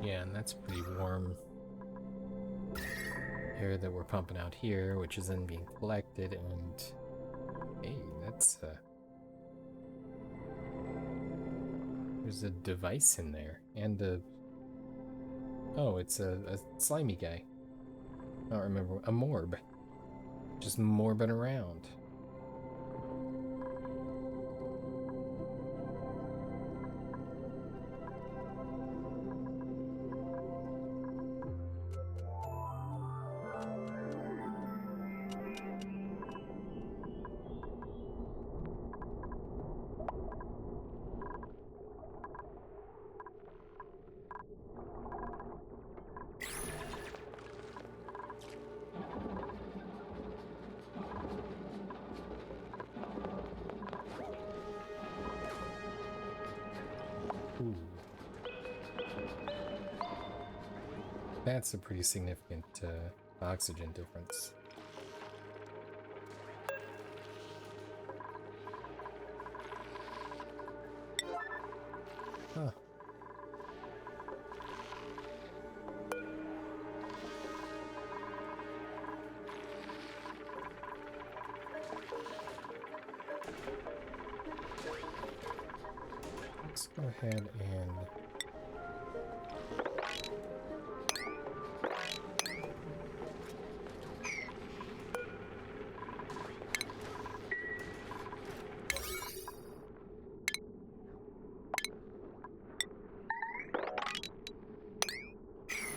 Yeah, and that's pretty warm air that we're pumping out here, which is then being collected, and hey, that's there's a device in there, and oh, it's a slimy guy. I don't remember, a morb. Just morbing around. Ooh. That's a pretty significant oxygen difference. Huh. Let's go ahead and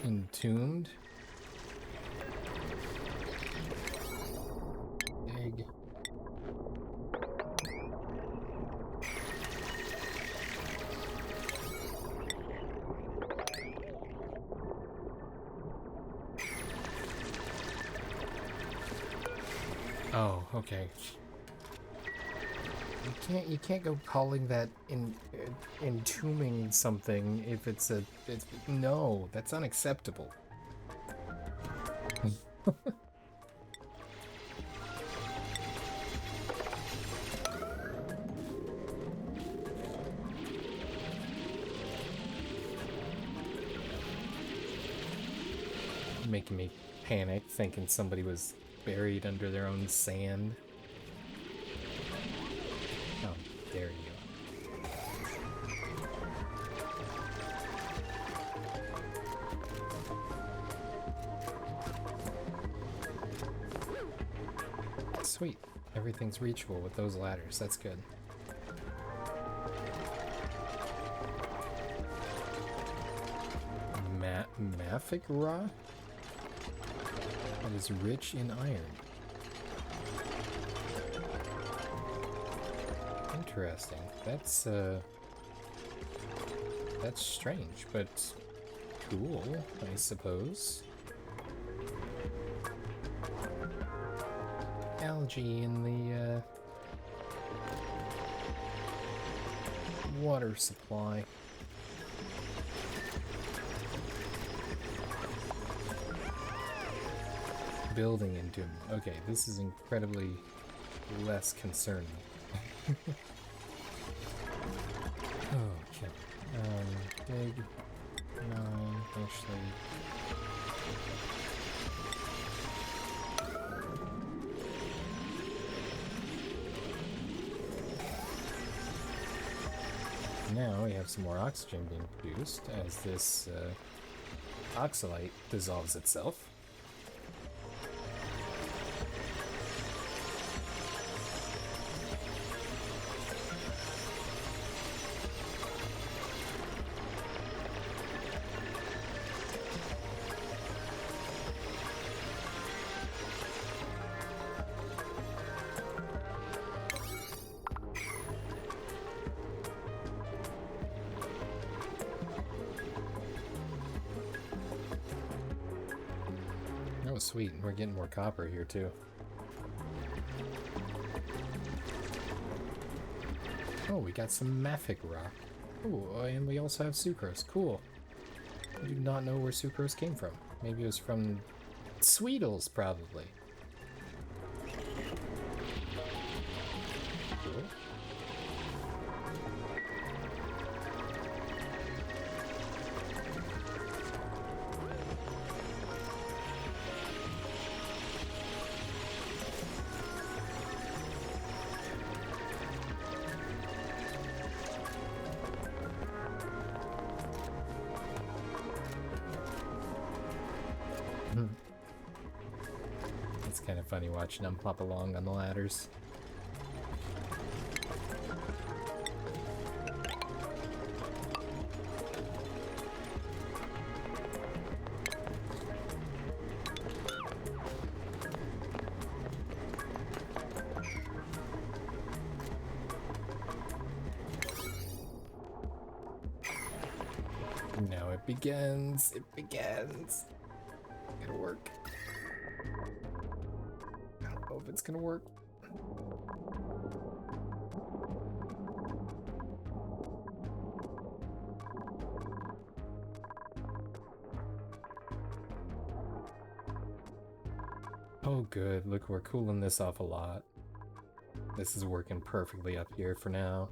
entombed. Egg. Oh, okay. You can't go calling that entombing something if it's no, that's unacceptable. Making me panic thinking somebody was buried under their own sand. Oh, there you go. Sweet. Everything's reachable with those ladders. That's good. Mafic rock? That is rich in iron. Interesting. That's strange, but cool, I suppose. Algae in the water supply. Building into him. Okay, this is incredibly less concerning. Okay. Big 9, actually. Now we have some more oxygen being produced as this oxalite dissolves itself. sweet. We're getting more copper here, too. Oh, we got some mafic rock. Oh, and we also have sucrose. Cool. I do not know where sucrose came from. Maybe it was from Sweetles, probably. Cool. It's kind of funny watching them pop along on the ladders. Now it begins. It begins. It'll work. I don't know if it's gonna work. Oh good, look, we're cooling this off a lot. This is working perfectly up here for now.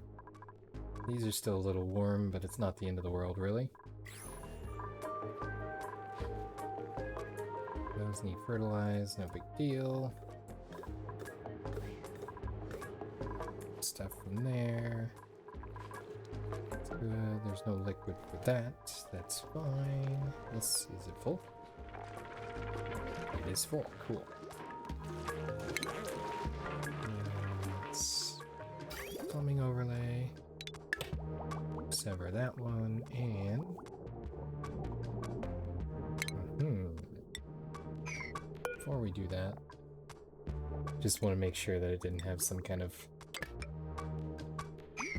These are still a little warm, but it's not the end of the world, really. Those need fertilized, no big deal. Stuff from there. That's good. There's no liquid for that. That's fine. Is it full? It is full. Cool. It's plumbing overlay. Sever that one and. Before we do that, just want to make sure that it didn't have some kind of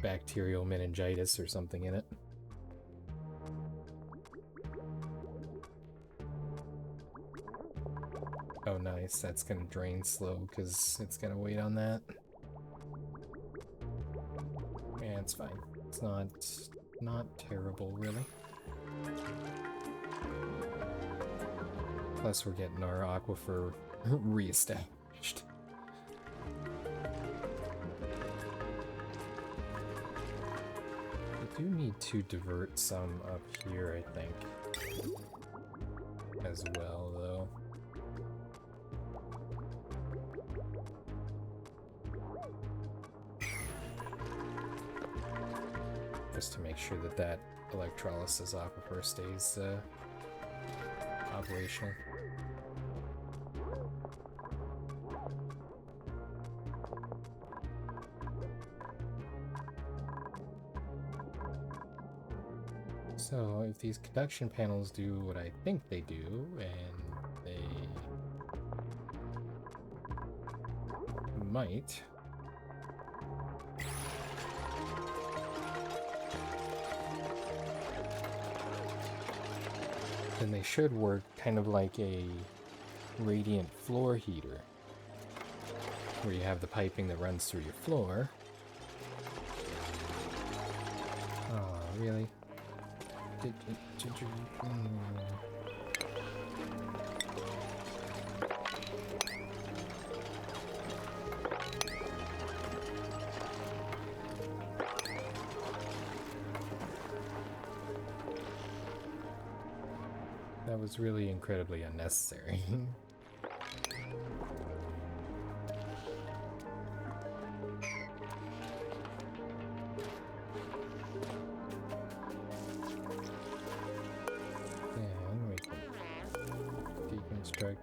bacterial meningitis or something in it. Oh nice, that's gonna drain slow because it's gonna wait on that. Yeah, it's fine. It's not terrible really. Plus we're getting our aquifer re-established. We do need to divert some up here, I think. As well, though. Just to make sure that that electrolysis aquifer stays operational. So if these conduction panels do what I think they do, and they might, then they should work kind of like a radiant floor heater, where you have the piping that runs through your floor. Oh, really? That was really incredibly unnecessary.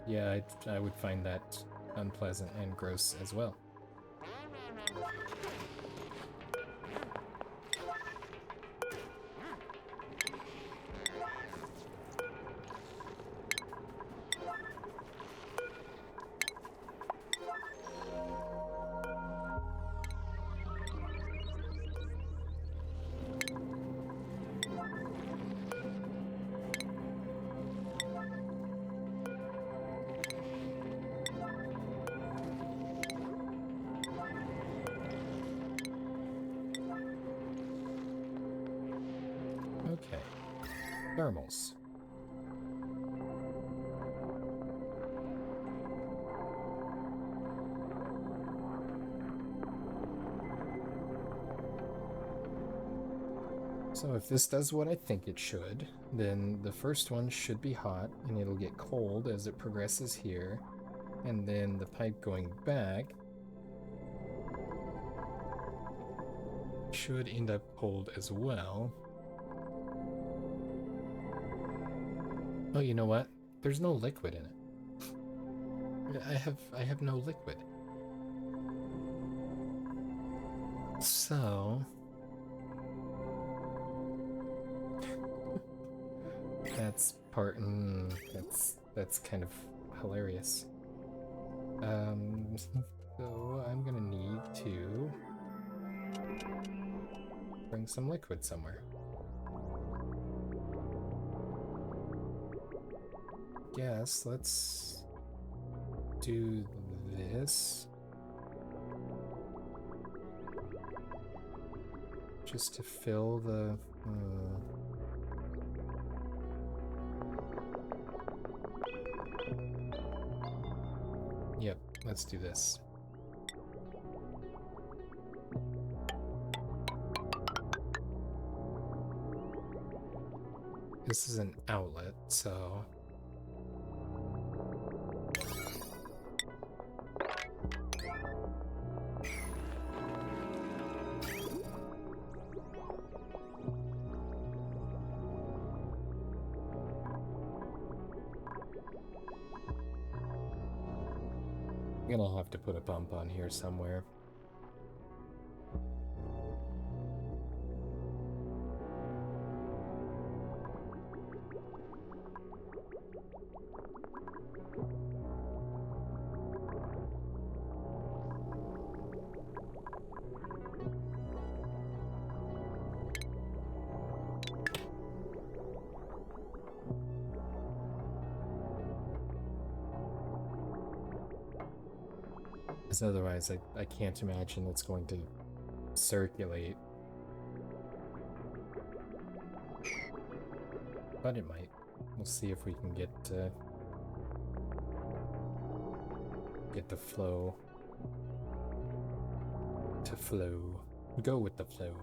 Yeah, I would find that unpleasant and gross as well. Okay. Thermals. So if this does what I think it should, then the first one should be hot, and it'll get cold as it progresses here, and then the pipe going back should end up cold as well. Oh, you know what? There's no liquid in it. I have no liquid. So that's part. That's kind of hilarious. So I'm gonna need to bring some liquid somewhere. Guess let's do this just to fill the. Yep, let's do this. This is an outlet, so I'm gonna have to put a pump on here somewhere. Because otherwise I can't imagine it's going to circulate. But it might. We'll see if we can get the flow to flow. Go with the flow.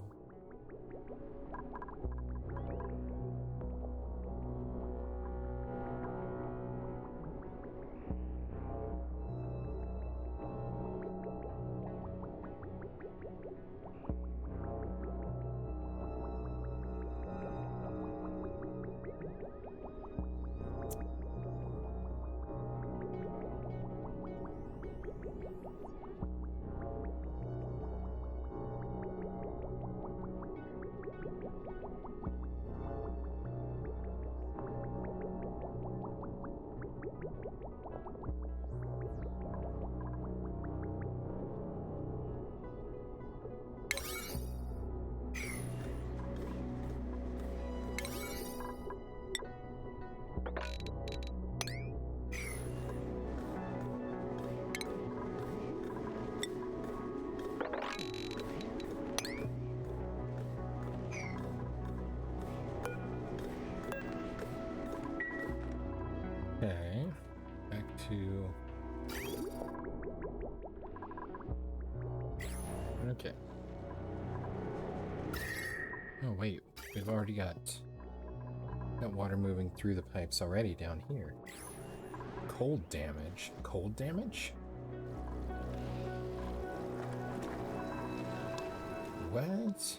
Okay, back to... Okay. Oh wait, we've already got water moving through the pipes already down here. Cold damage? Cold damage? What?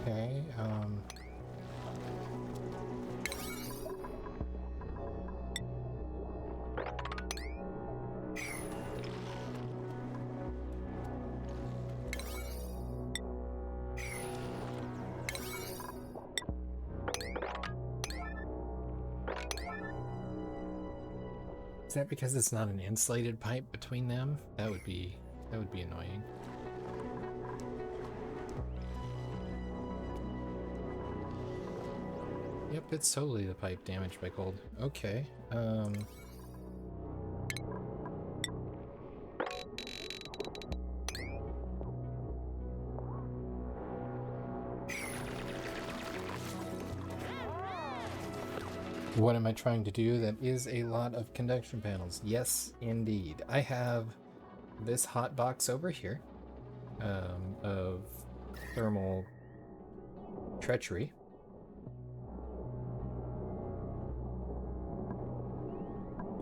Okay, is that because it's not an insulated pipe between them? That would be annoying. Yep, it's totally the pipe damaged by cold. Okay. What am I trying to do? That is a lot of conduction panels. Yes, indeed. I have this hot box over here of thermal treachery.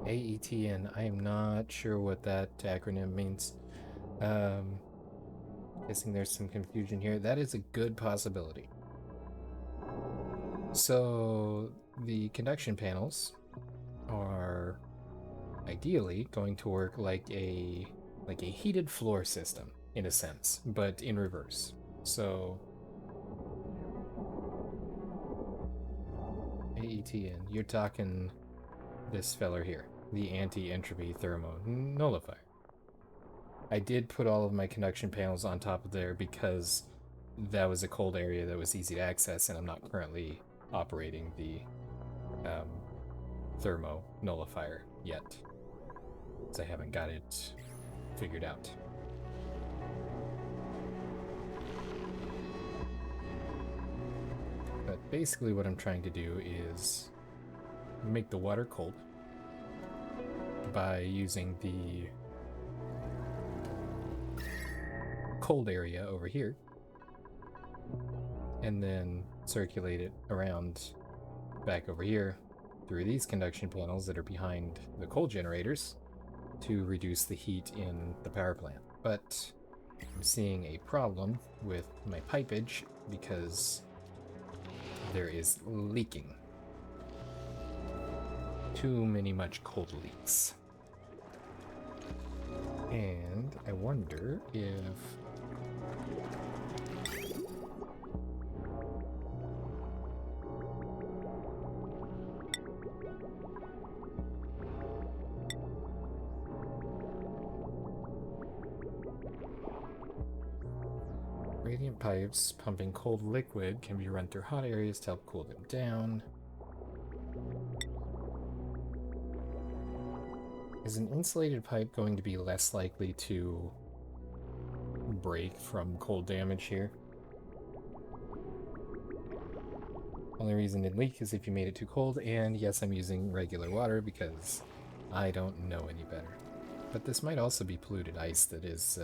AETN. I am not sure what that acronym means. Guessing there's some confusion here. That is a good possibility. So the conduction panels are ideally going to work like a heated floor system in a sense, but in reverse. So AETN, you're talking this feller here, the anti-entropy thermo nullifier. I did put all of my conduction panels on top of there because that was a cold area that was easy to access, and I'm not currently operating the thermo nullifier yet, because I haven't got it figured out. But basically what I'm trying to do is make the water cold by using the cold area over here, and then circulate it around back over here through these conduction panels that are behind the coal generators to reduce the heat in the power plant. But I'm seeing a problem with my pipage because there is leaking. Too many much cold leaks. And I wonder if radiant pipes pumping cold liquid can be run through hot areas to help cool them down. Is an insulated pipe going to be less likely to break from cold damage here? Only reason it'd leak is if you made it too cold, and yes, I'm using regular water because I don't know any better. But this might also be polluted ice that is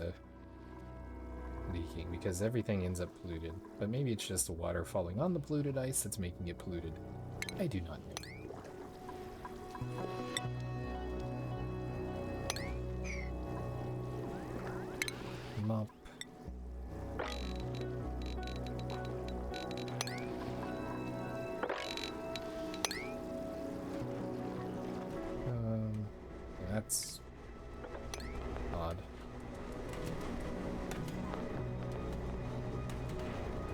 leaking, because everything ends up polluted. But maybe it's just the water falling on the polluted ice that's making it polluted. I do not know. Mop. That's odd.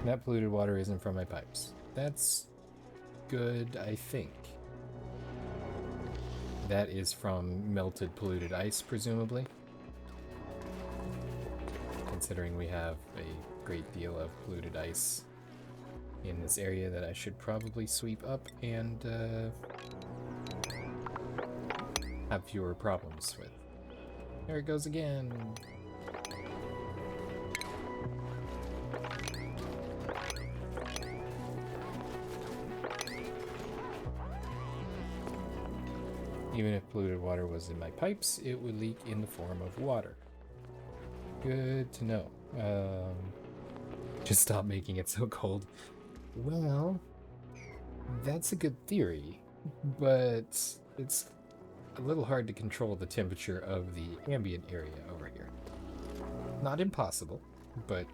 That polluted water isn't from my pipes. That's good, I think. That is from melted polluted ice, presumably. Considering we have a great deal of polluted ice in this area that I should probably sweep up and have fewer problems with. There it goes again. Even if polluted water was in my pipes, it would leak in the form of water. Good to know. Just stop making it so cold. Well, that's a good theory, but it's a little hard to control the temperature of the ambient area over here. Not impossible, but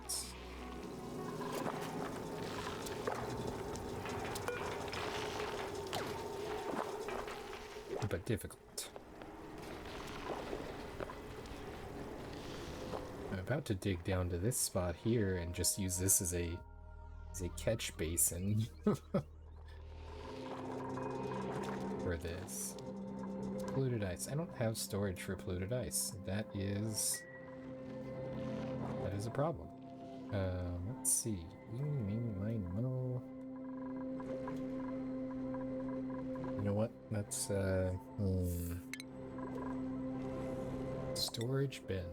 difficult. I'm about to dig down to this spot here and just use this as a catch basin for this. Polluted ice. I don't have storage for polluted ice. That is a problem. Let's see. Maybe mine no. You know what? Let's, storage bin.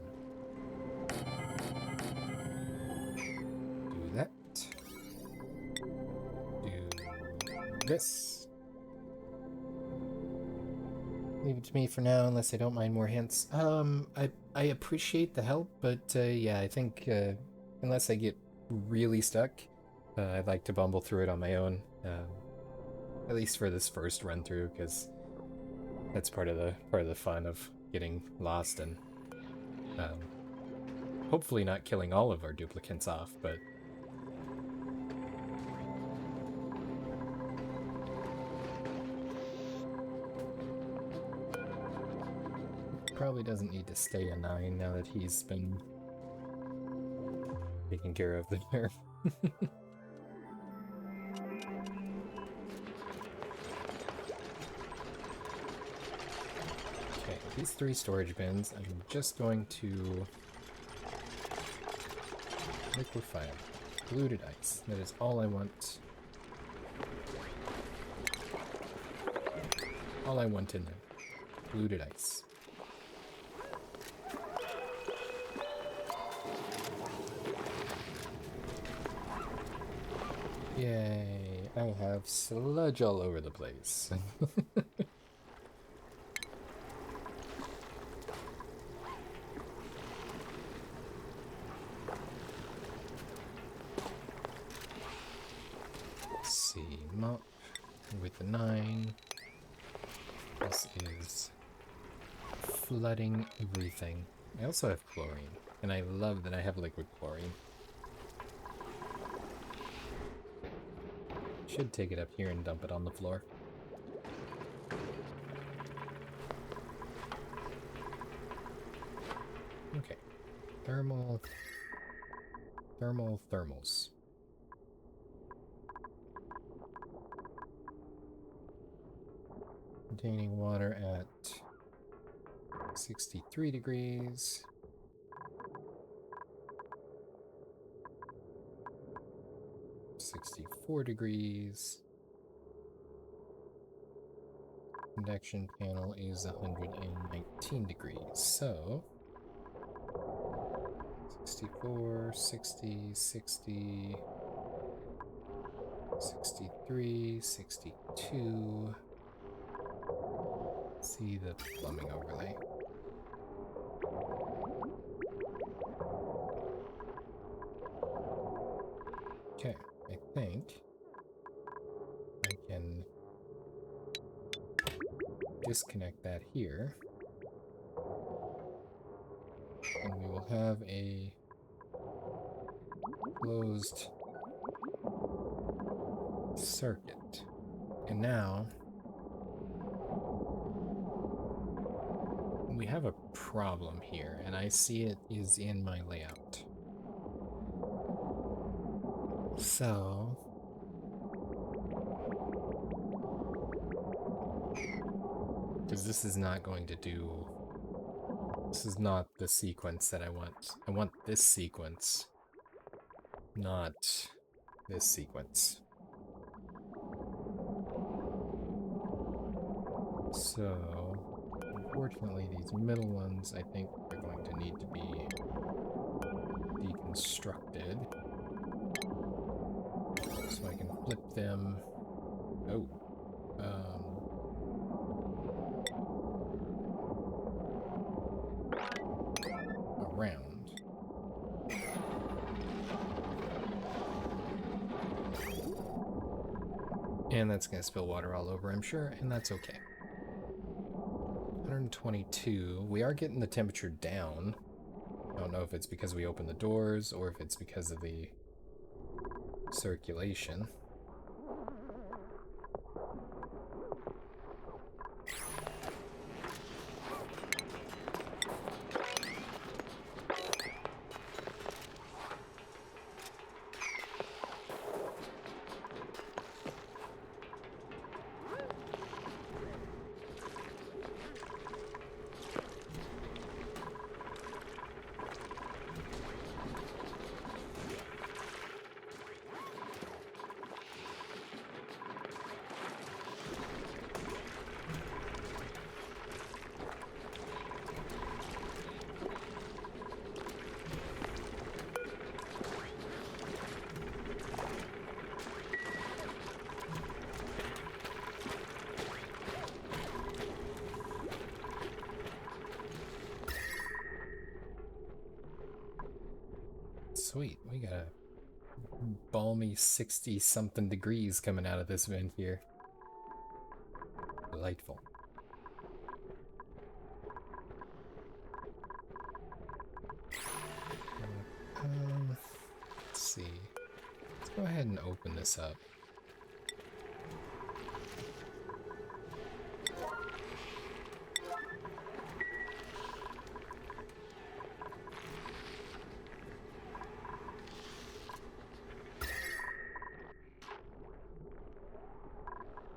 Do that. Do this. Leave it to me for now, unless I don't mind more hints. I appreciate the help, but yeah, I think unless I get really stuck, I'd like to bumble through it on my own. At least for this first run through, because that's part of the fun of getting lost and hopefully not killing all of our duplicants off, but probably doesn't need to stay a 9 now that he's been taking care of there. Okay, these 3 storage bins, I'm just going to liquefy them. Polluted ice. That is all I want. All I want in there. Polluted ice. Yay, I have sludge all over the place. Let's see, mop with the 9. This is flooding everything. I also have chlorine, and I love that I have liquid chlorine. Should take it up here and dump it on the floor. Okay. Thermals. Containing water at 63 degrees. $64. Conduction panel is 119 degrees. So 64, 60, 60, 63, 62. See the plumbing overlay. Okay, I think I can disconnect that here, and we will have a closed circuit. And now we have a problem here, and I see it is in my layout. So because this is not going to do, this is not the sequence that I want. I want this sequence, not this sequence. So unfortunately, these middle ones, I think, are going to need to be deconstructed. So I can flip them. Oh. Around. And that's going to spill water all over, I'm sure, and that's okay. 122. We are getting the temperature down. I don't know if it's because we opened the doors or if it's because of the circulation. Sweet, we got a balmy 60-something degrees coming out of this vent here. Delightful. Let's see. Let's go ahead and open this up.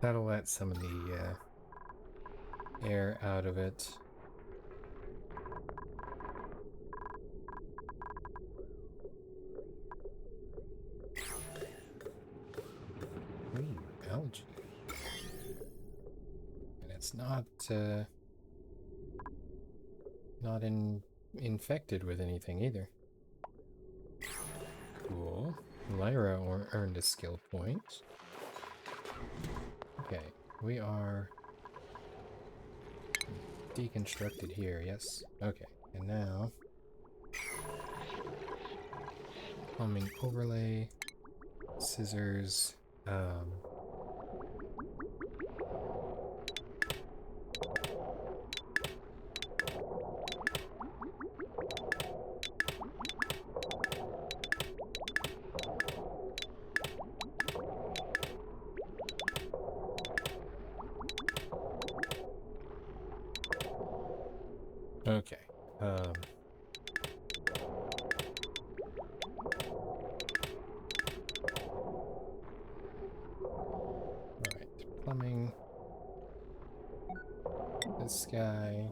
That'll let some of the air out of it. Ooh, algae. And it's not infected with anything either. Cool. Lyra earned a skill point. Okay, we are deconstructed here, yes. Okay, and now plumbing overlay, scissors, okay. Alright, plumbing. This guy.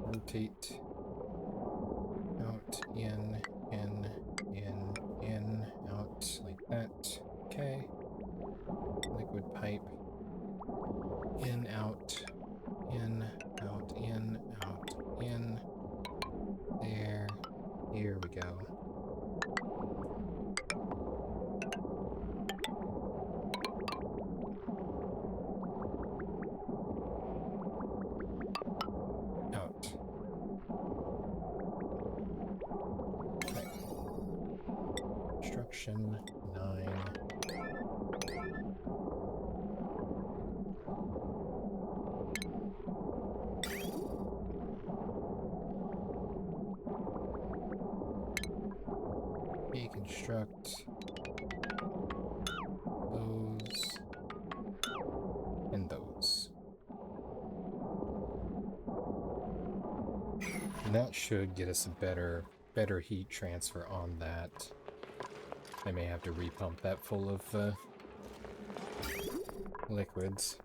Rotate. Out, in, out, like that. Okay. Liquid pipe. In, out, in, out, in, out, in. There. Here we go. Out. Okay. Construction 9. Deconstruct those and those. And that should get us a better heat transfer on that. I may have to repump that full of liquids.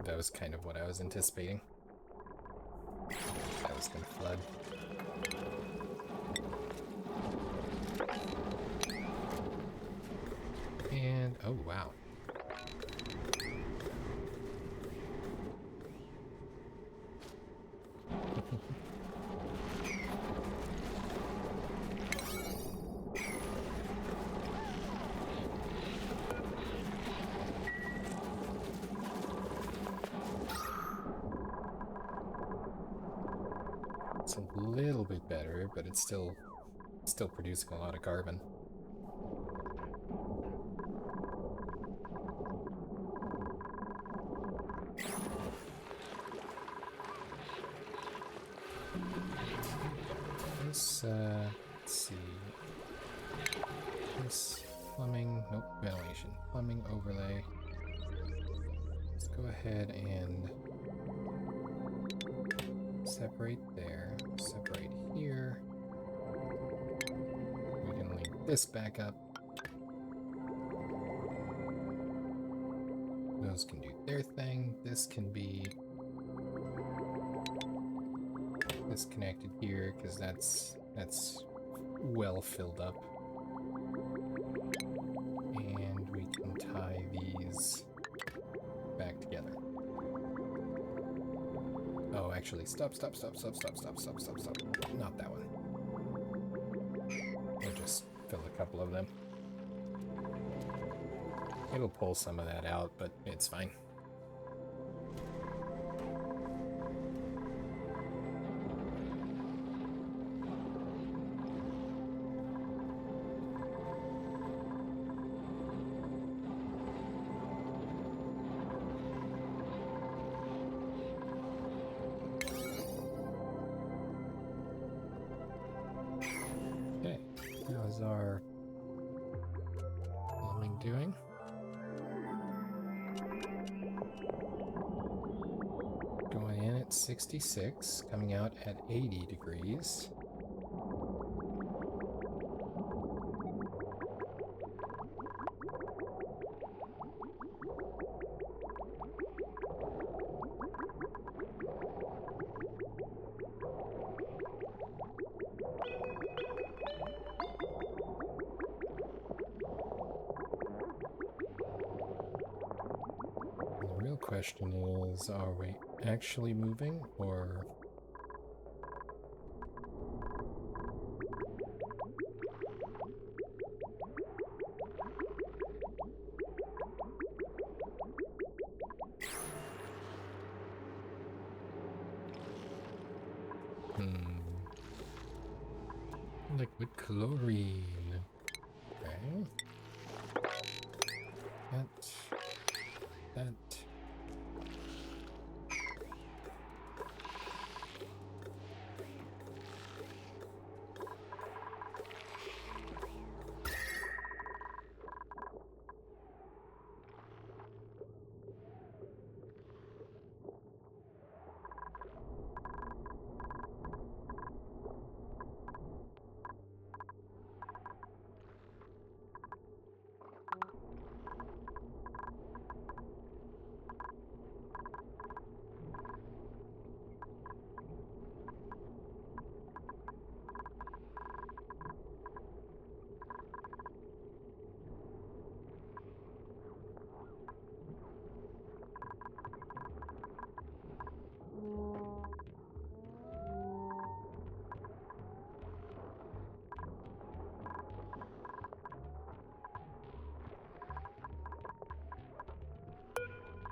That was kind of what I was anticipating. That was gonna flood. And oh wow. It's a little bit better, but it's still producing a lot of carbon. This, let's see. This plumbing, nope, ventilation. Plumbing overlay. Let's go ahead and separate there, separate here. We can link this back up. Those can do their thing. This can be disconnected here because that's well filled up. And we can tie these back together. Oh, actually, stop. Not that one. I'll just fill a couple of them. It'll pull some of that out, but it's fine. Okay, how's our plumbing doing? Going in at 66, coming out at 80 degrees. The real question is, are we actually moving, or... Liquid chlorine. Okay. That.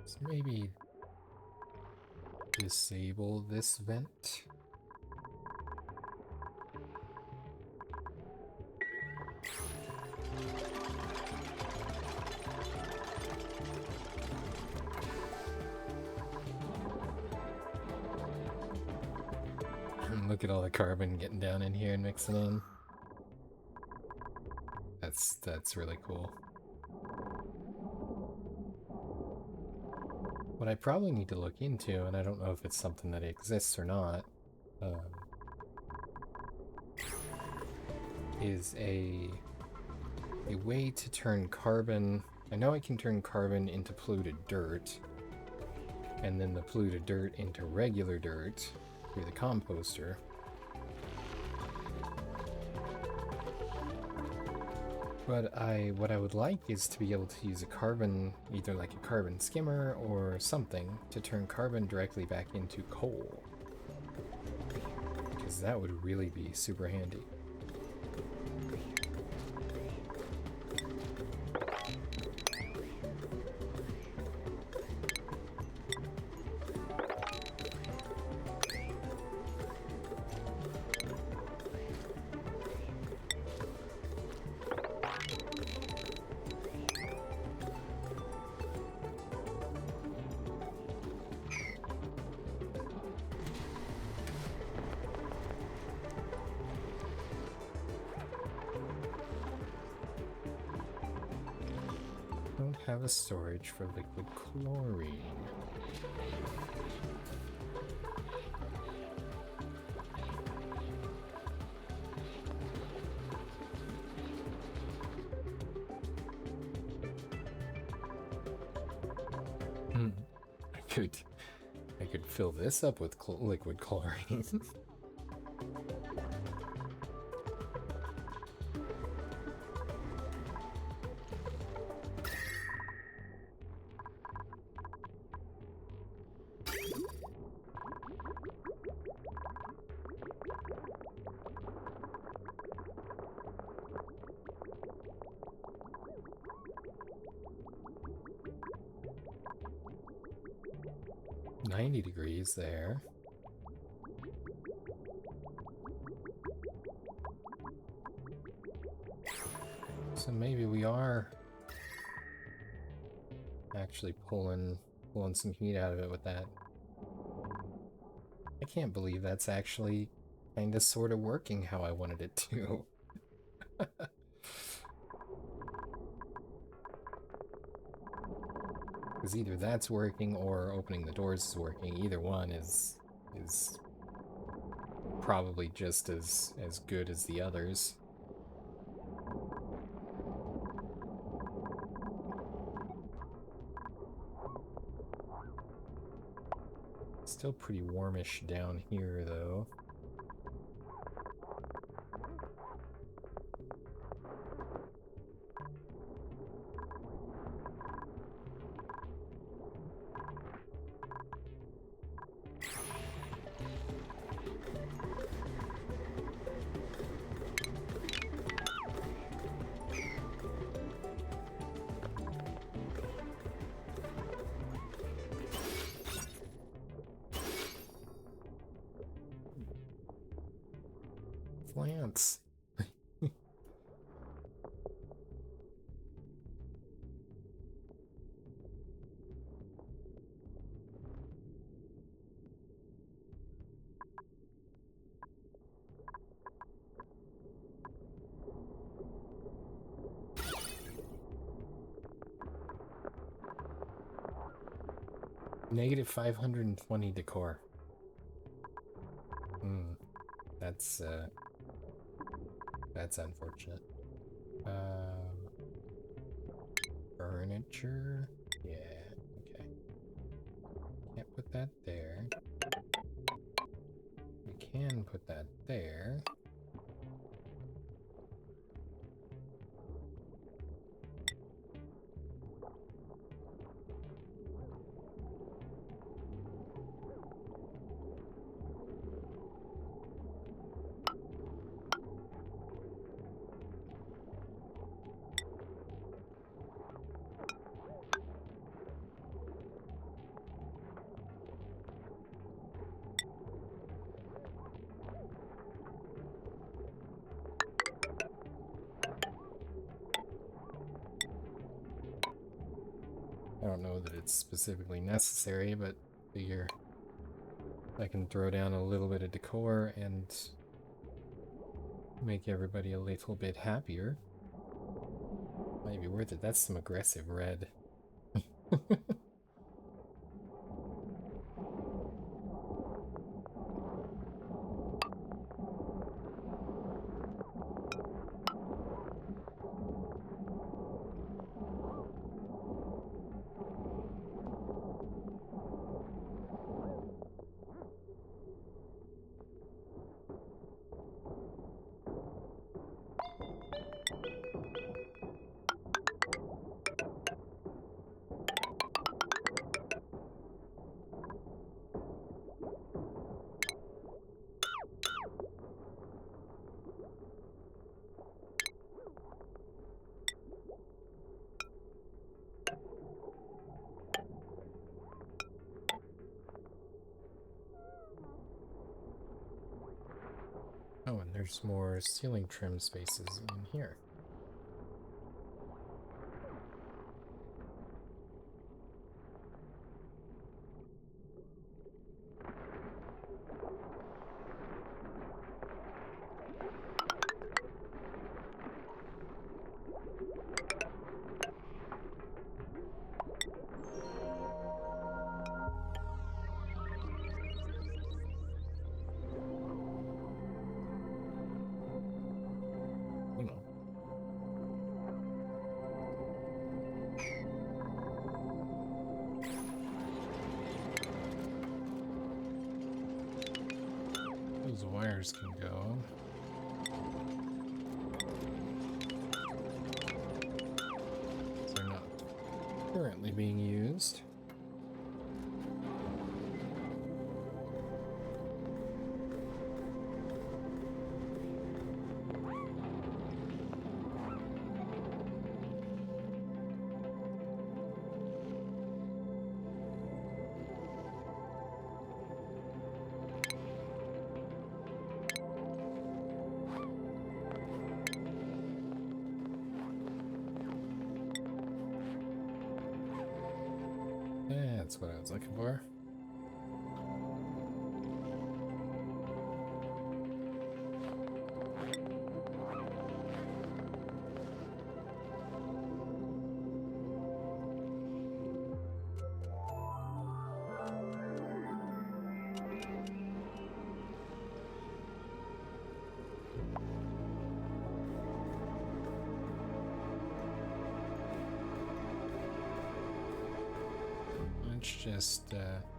So maybe disable this vent. And look at all the carbon getting down in here and mixing in. That's really cool. What I probably need to look into, and I don't know if it's something that exists or not, is a way to turn carbon... I know I can turn carbon into polluted dirt, and then the polluted dirt into regular dirt through the composter. But what I would like is to be able to use a carbon, either like a carbon skimmer or something, to turn carbon directly back into coal. Because that would really be super handy. Don't have a storage for liquid chlorine. I could fill this up with liquid chlorine. 90 degrees there. So maybe we are actually pulling some heat out of it with that. I can't believe that's actually kinda sorta working how I wanted it to. Because either that's working or opening the doors is working. Either one is probably just as good as the others. Still pretty warmish down here, though. Plants. Negative 520 decor. That's unfortunate. Furniture? Yeah, okay. Can't put that there. We can put that there. I don't know that it's specifically necessary, but figure I can throw down a little bit of decor and make everybody a little bit happier. Might be worth it. That's some aggressive red. Oh, and there's more ceiling trim spaces in here. Hang on. Those wires can go. They're not currently being used. That's what I was looking for. Let's just that's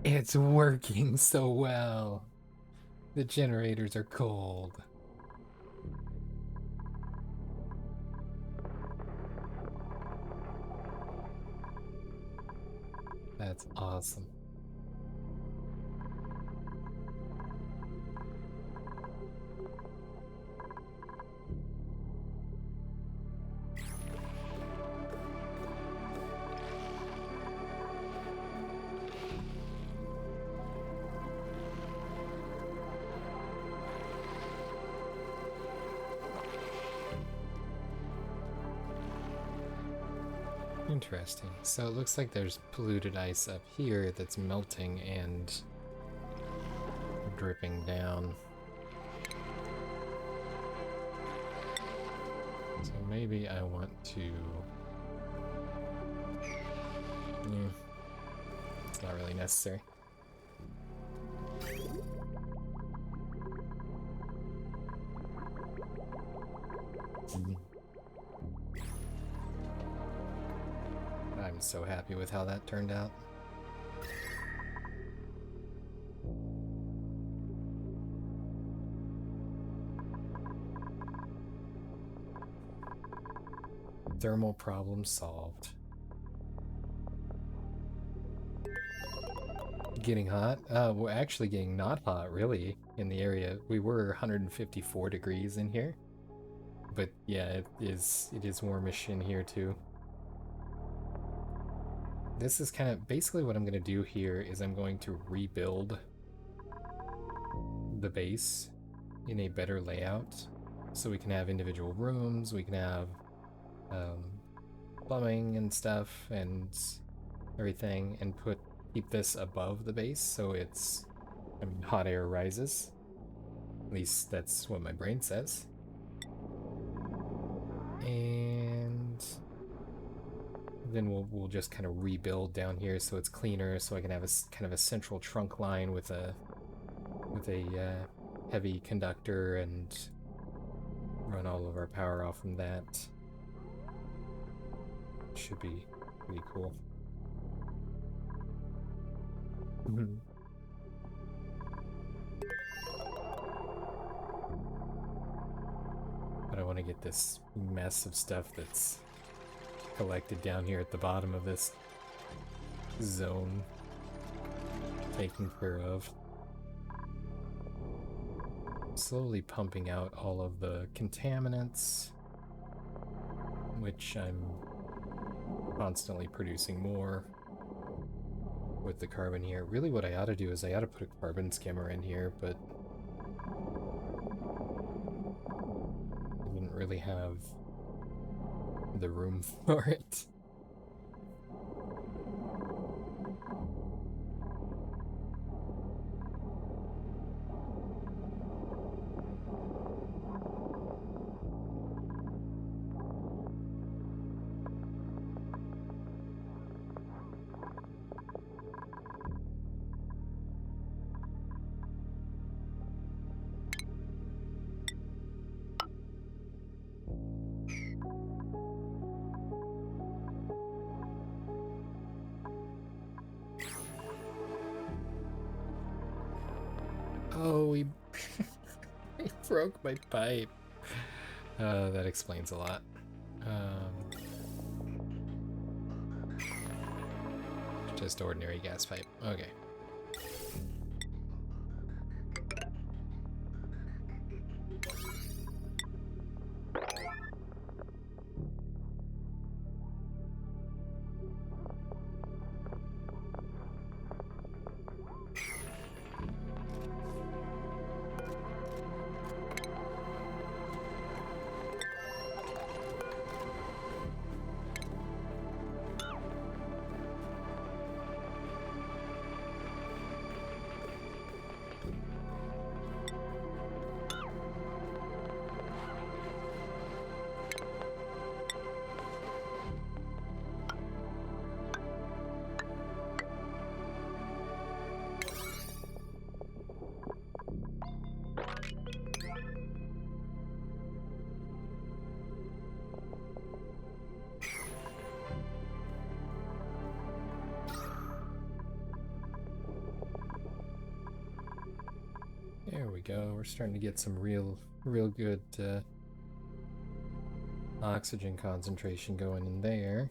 it's working so well. The generators are cold. That's awesome. Interesting. So it looks like there's polluted ice up here that's melting and dripping down. So maybe I want to... it's not really necessary. I'm so happy with how that turned out. Thermal problem solved. Getting hot? We're actually getting not hot, really, in the area. We were 154 degrees in here. But yeah, it is warmish in here too. This is kind of basically what I'm going to do here is I'm going to rebuild the base in a better layout so we can have individual rooms, we can have plumbing and stuff and everything, and keep this above the base so it's, I mean, hot air rises. At least that's what my brain says. And then we'll just kind of rebuild down here so it's cleaner, so I can have a kind of a central trunk line with a heavy conductor and run all of our power off from that. Should be pretty cool. But I want to get this mess of stuff that's collected down here at the bottom of this zone taken care of. Slowly pumping out all of the contaminants, which I'm constantly producing more with the carbon here. Really what I ought to do is I ought to put a carbon skimmer in here, but I didn't really have the room for it. Oh, he broke my pipe. That explains a lot. Just ordinary gas pipe. Okay. There we go. We're starting to get some real good oxygen concentration going in there.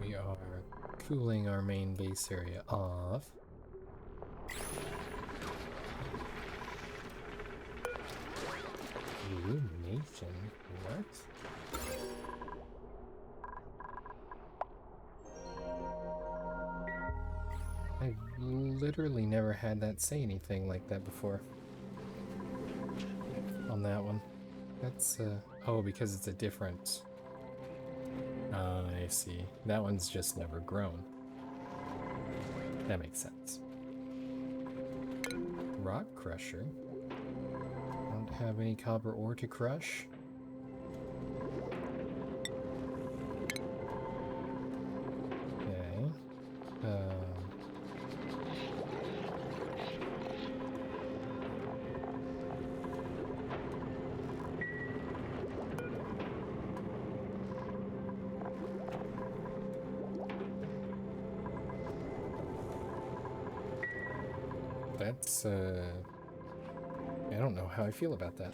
We are cooling our main base area off. Illumination? What? I've literally never had that say anything like that before. On that one. That's, oh, because it's a different... I see. That one's just never grown. That makes sense. Rock crusher. Don't have any copper ore to crush. Okay. That's, I don't know how I feel about that.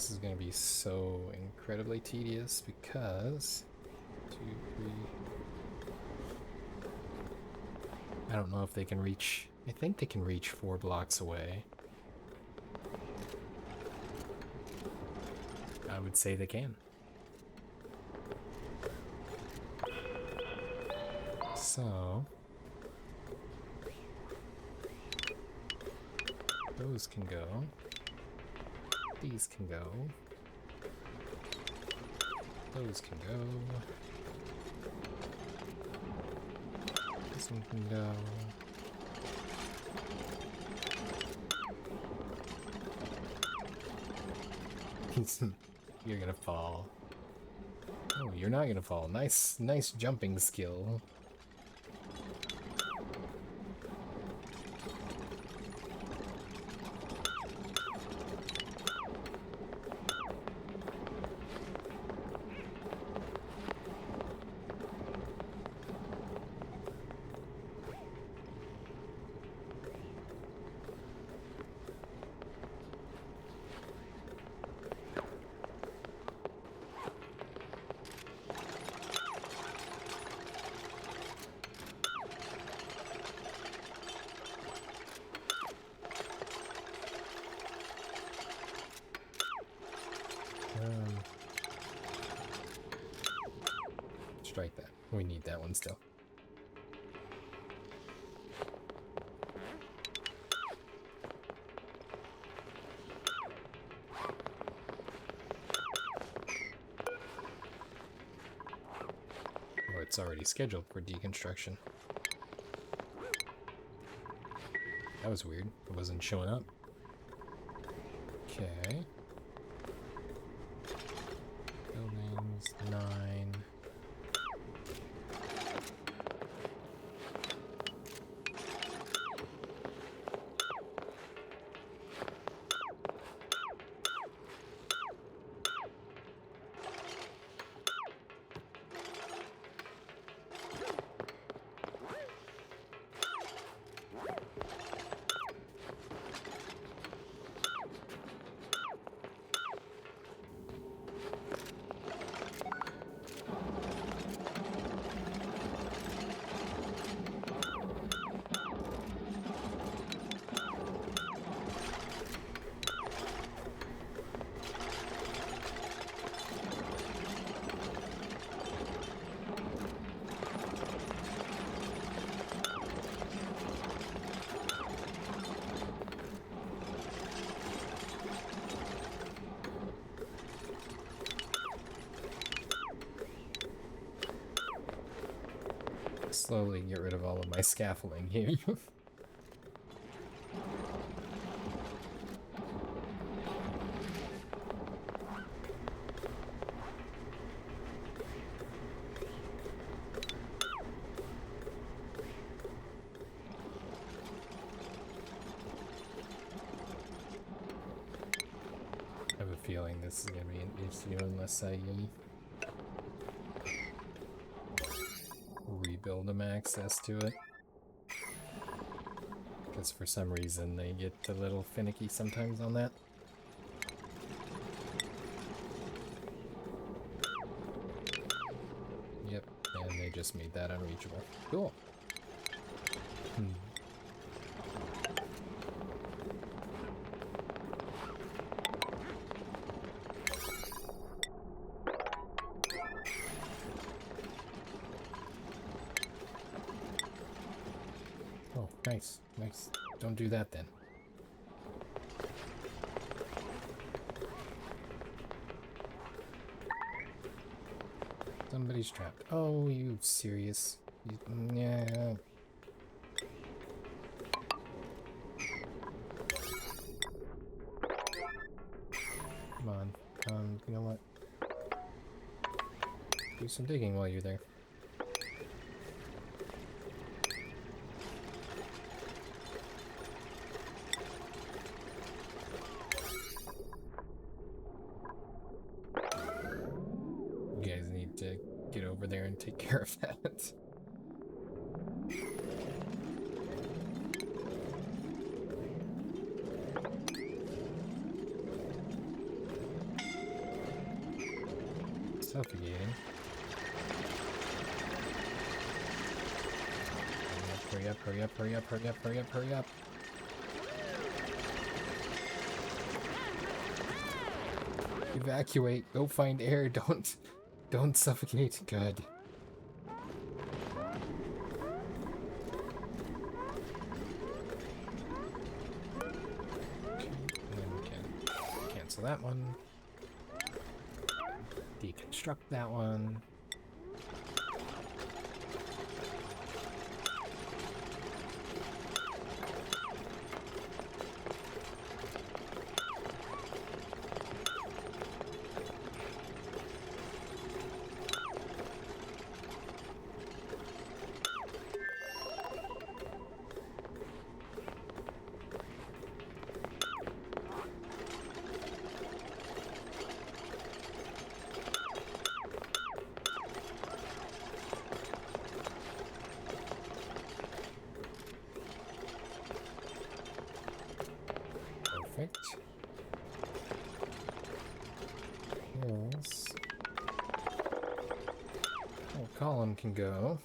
This is going to be so incredibly tedious because 2, 3. I don't know if they can reach. I think they can reach 4 blocks away. I would say they can. So those can go. These can go. Those can go. This one can go. You're gonna fall. Oh, you're not gonna fall. Nice jumping skill. Strike that. We need that one still. Or it's already scheduled for deconstruction. That was weird. It wasn't showing up. Okay. Buildings, 9. Slowly get rid of all of my scaffolding here. I have a feeling this is going to be an issue unless I rebuild them access to it. Because for some reason they get a little finicky sometimes on that. Yep, and they just made that unreachable. Cool. Oh, nice, nice. Don't do that then. Somebody's trapped. Oh, you serious? Yeah. Come on. You know what? Do some digging while you're there. You guys need to get over there and take care of that. suffocating. Hurry up, hurry up, hurry up, hurry up, hurry up, hurry up. Evacuate, go find air, don't suffocate. Good. Okay, and then we can cancel that one. Deconstruct that one. Perfect. Yes. Oh, column can go.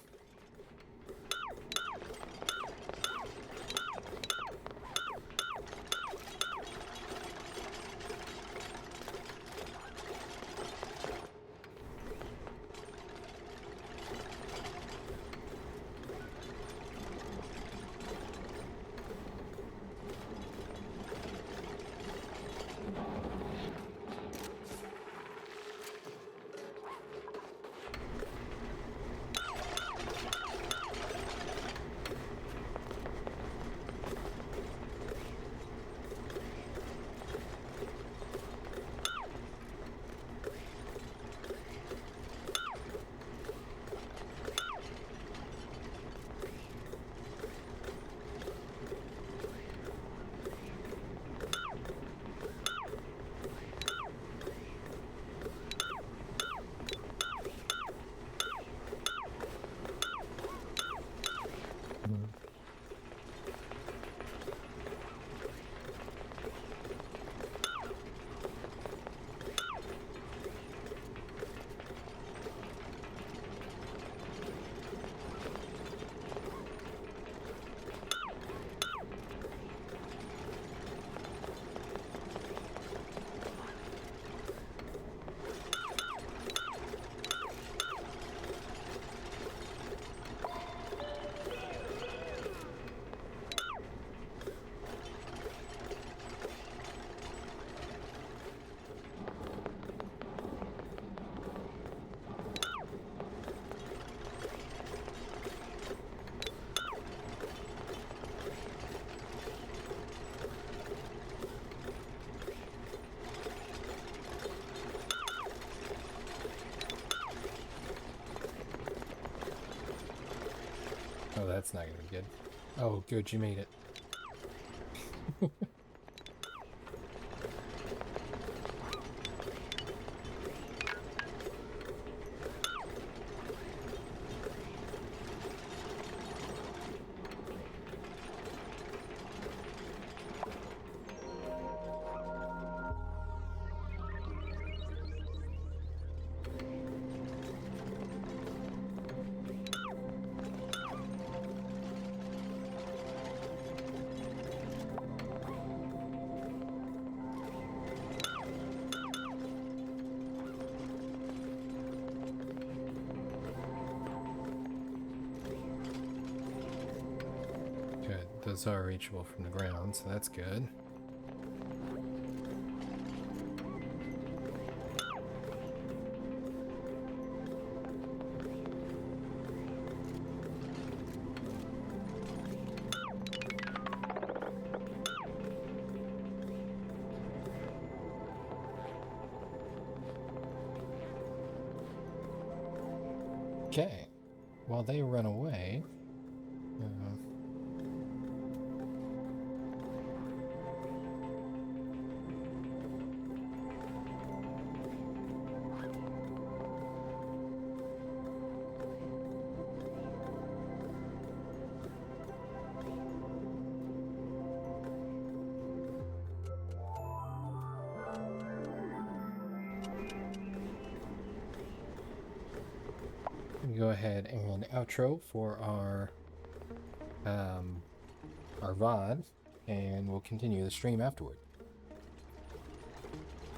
Oh, that's not gonna be good. Oh, good, you made it. Good. Those are reachable from the ground, so that's good. Okay. While they run away, go ahead and outro for our VOD, and we'll continue the stream afterward.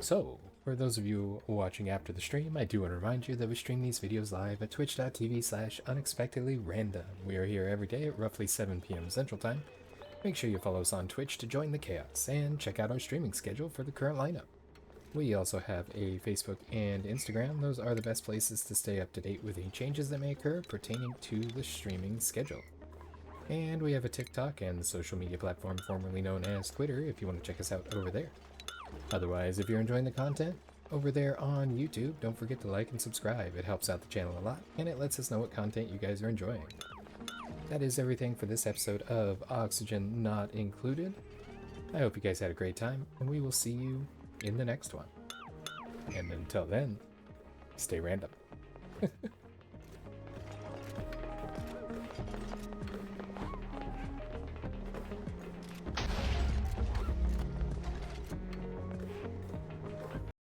So, for those of you watching after the stream, I do want to remind you that we stream these videos live at twitch.tv/unexpectedlyrandom. We are here every day at roughly 7 p.m. Central Time. Make sure you follow us on Twitch to join the chaos, and check out our streaming schedule for the current lineup. We also have a Facebook and Instagram. Those are the best places to stay up to date with any changes that may occur pertaining to the streaming schedule. And we have a TikTok and the social media platform formerly known as Twitter if you want to check us out over there. Otherwise, if you're enjoying the content over there on YouTube, don't forget to like and subscribe. It helps out the channel a lot, and it lets us know what content you guys are enjoying. That is everything for this episode of Oxygen Not Included. I hope you guys had a great time, and we will see you in the next one. And until then, stay random.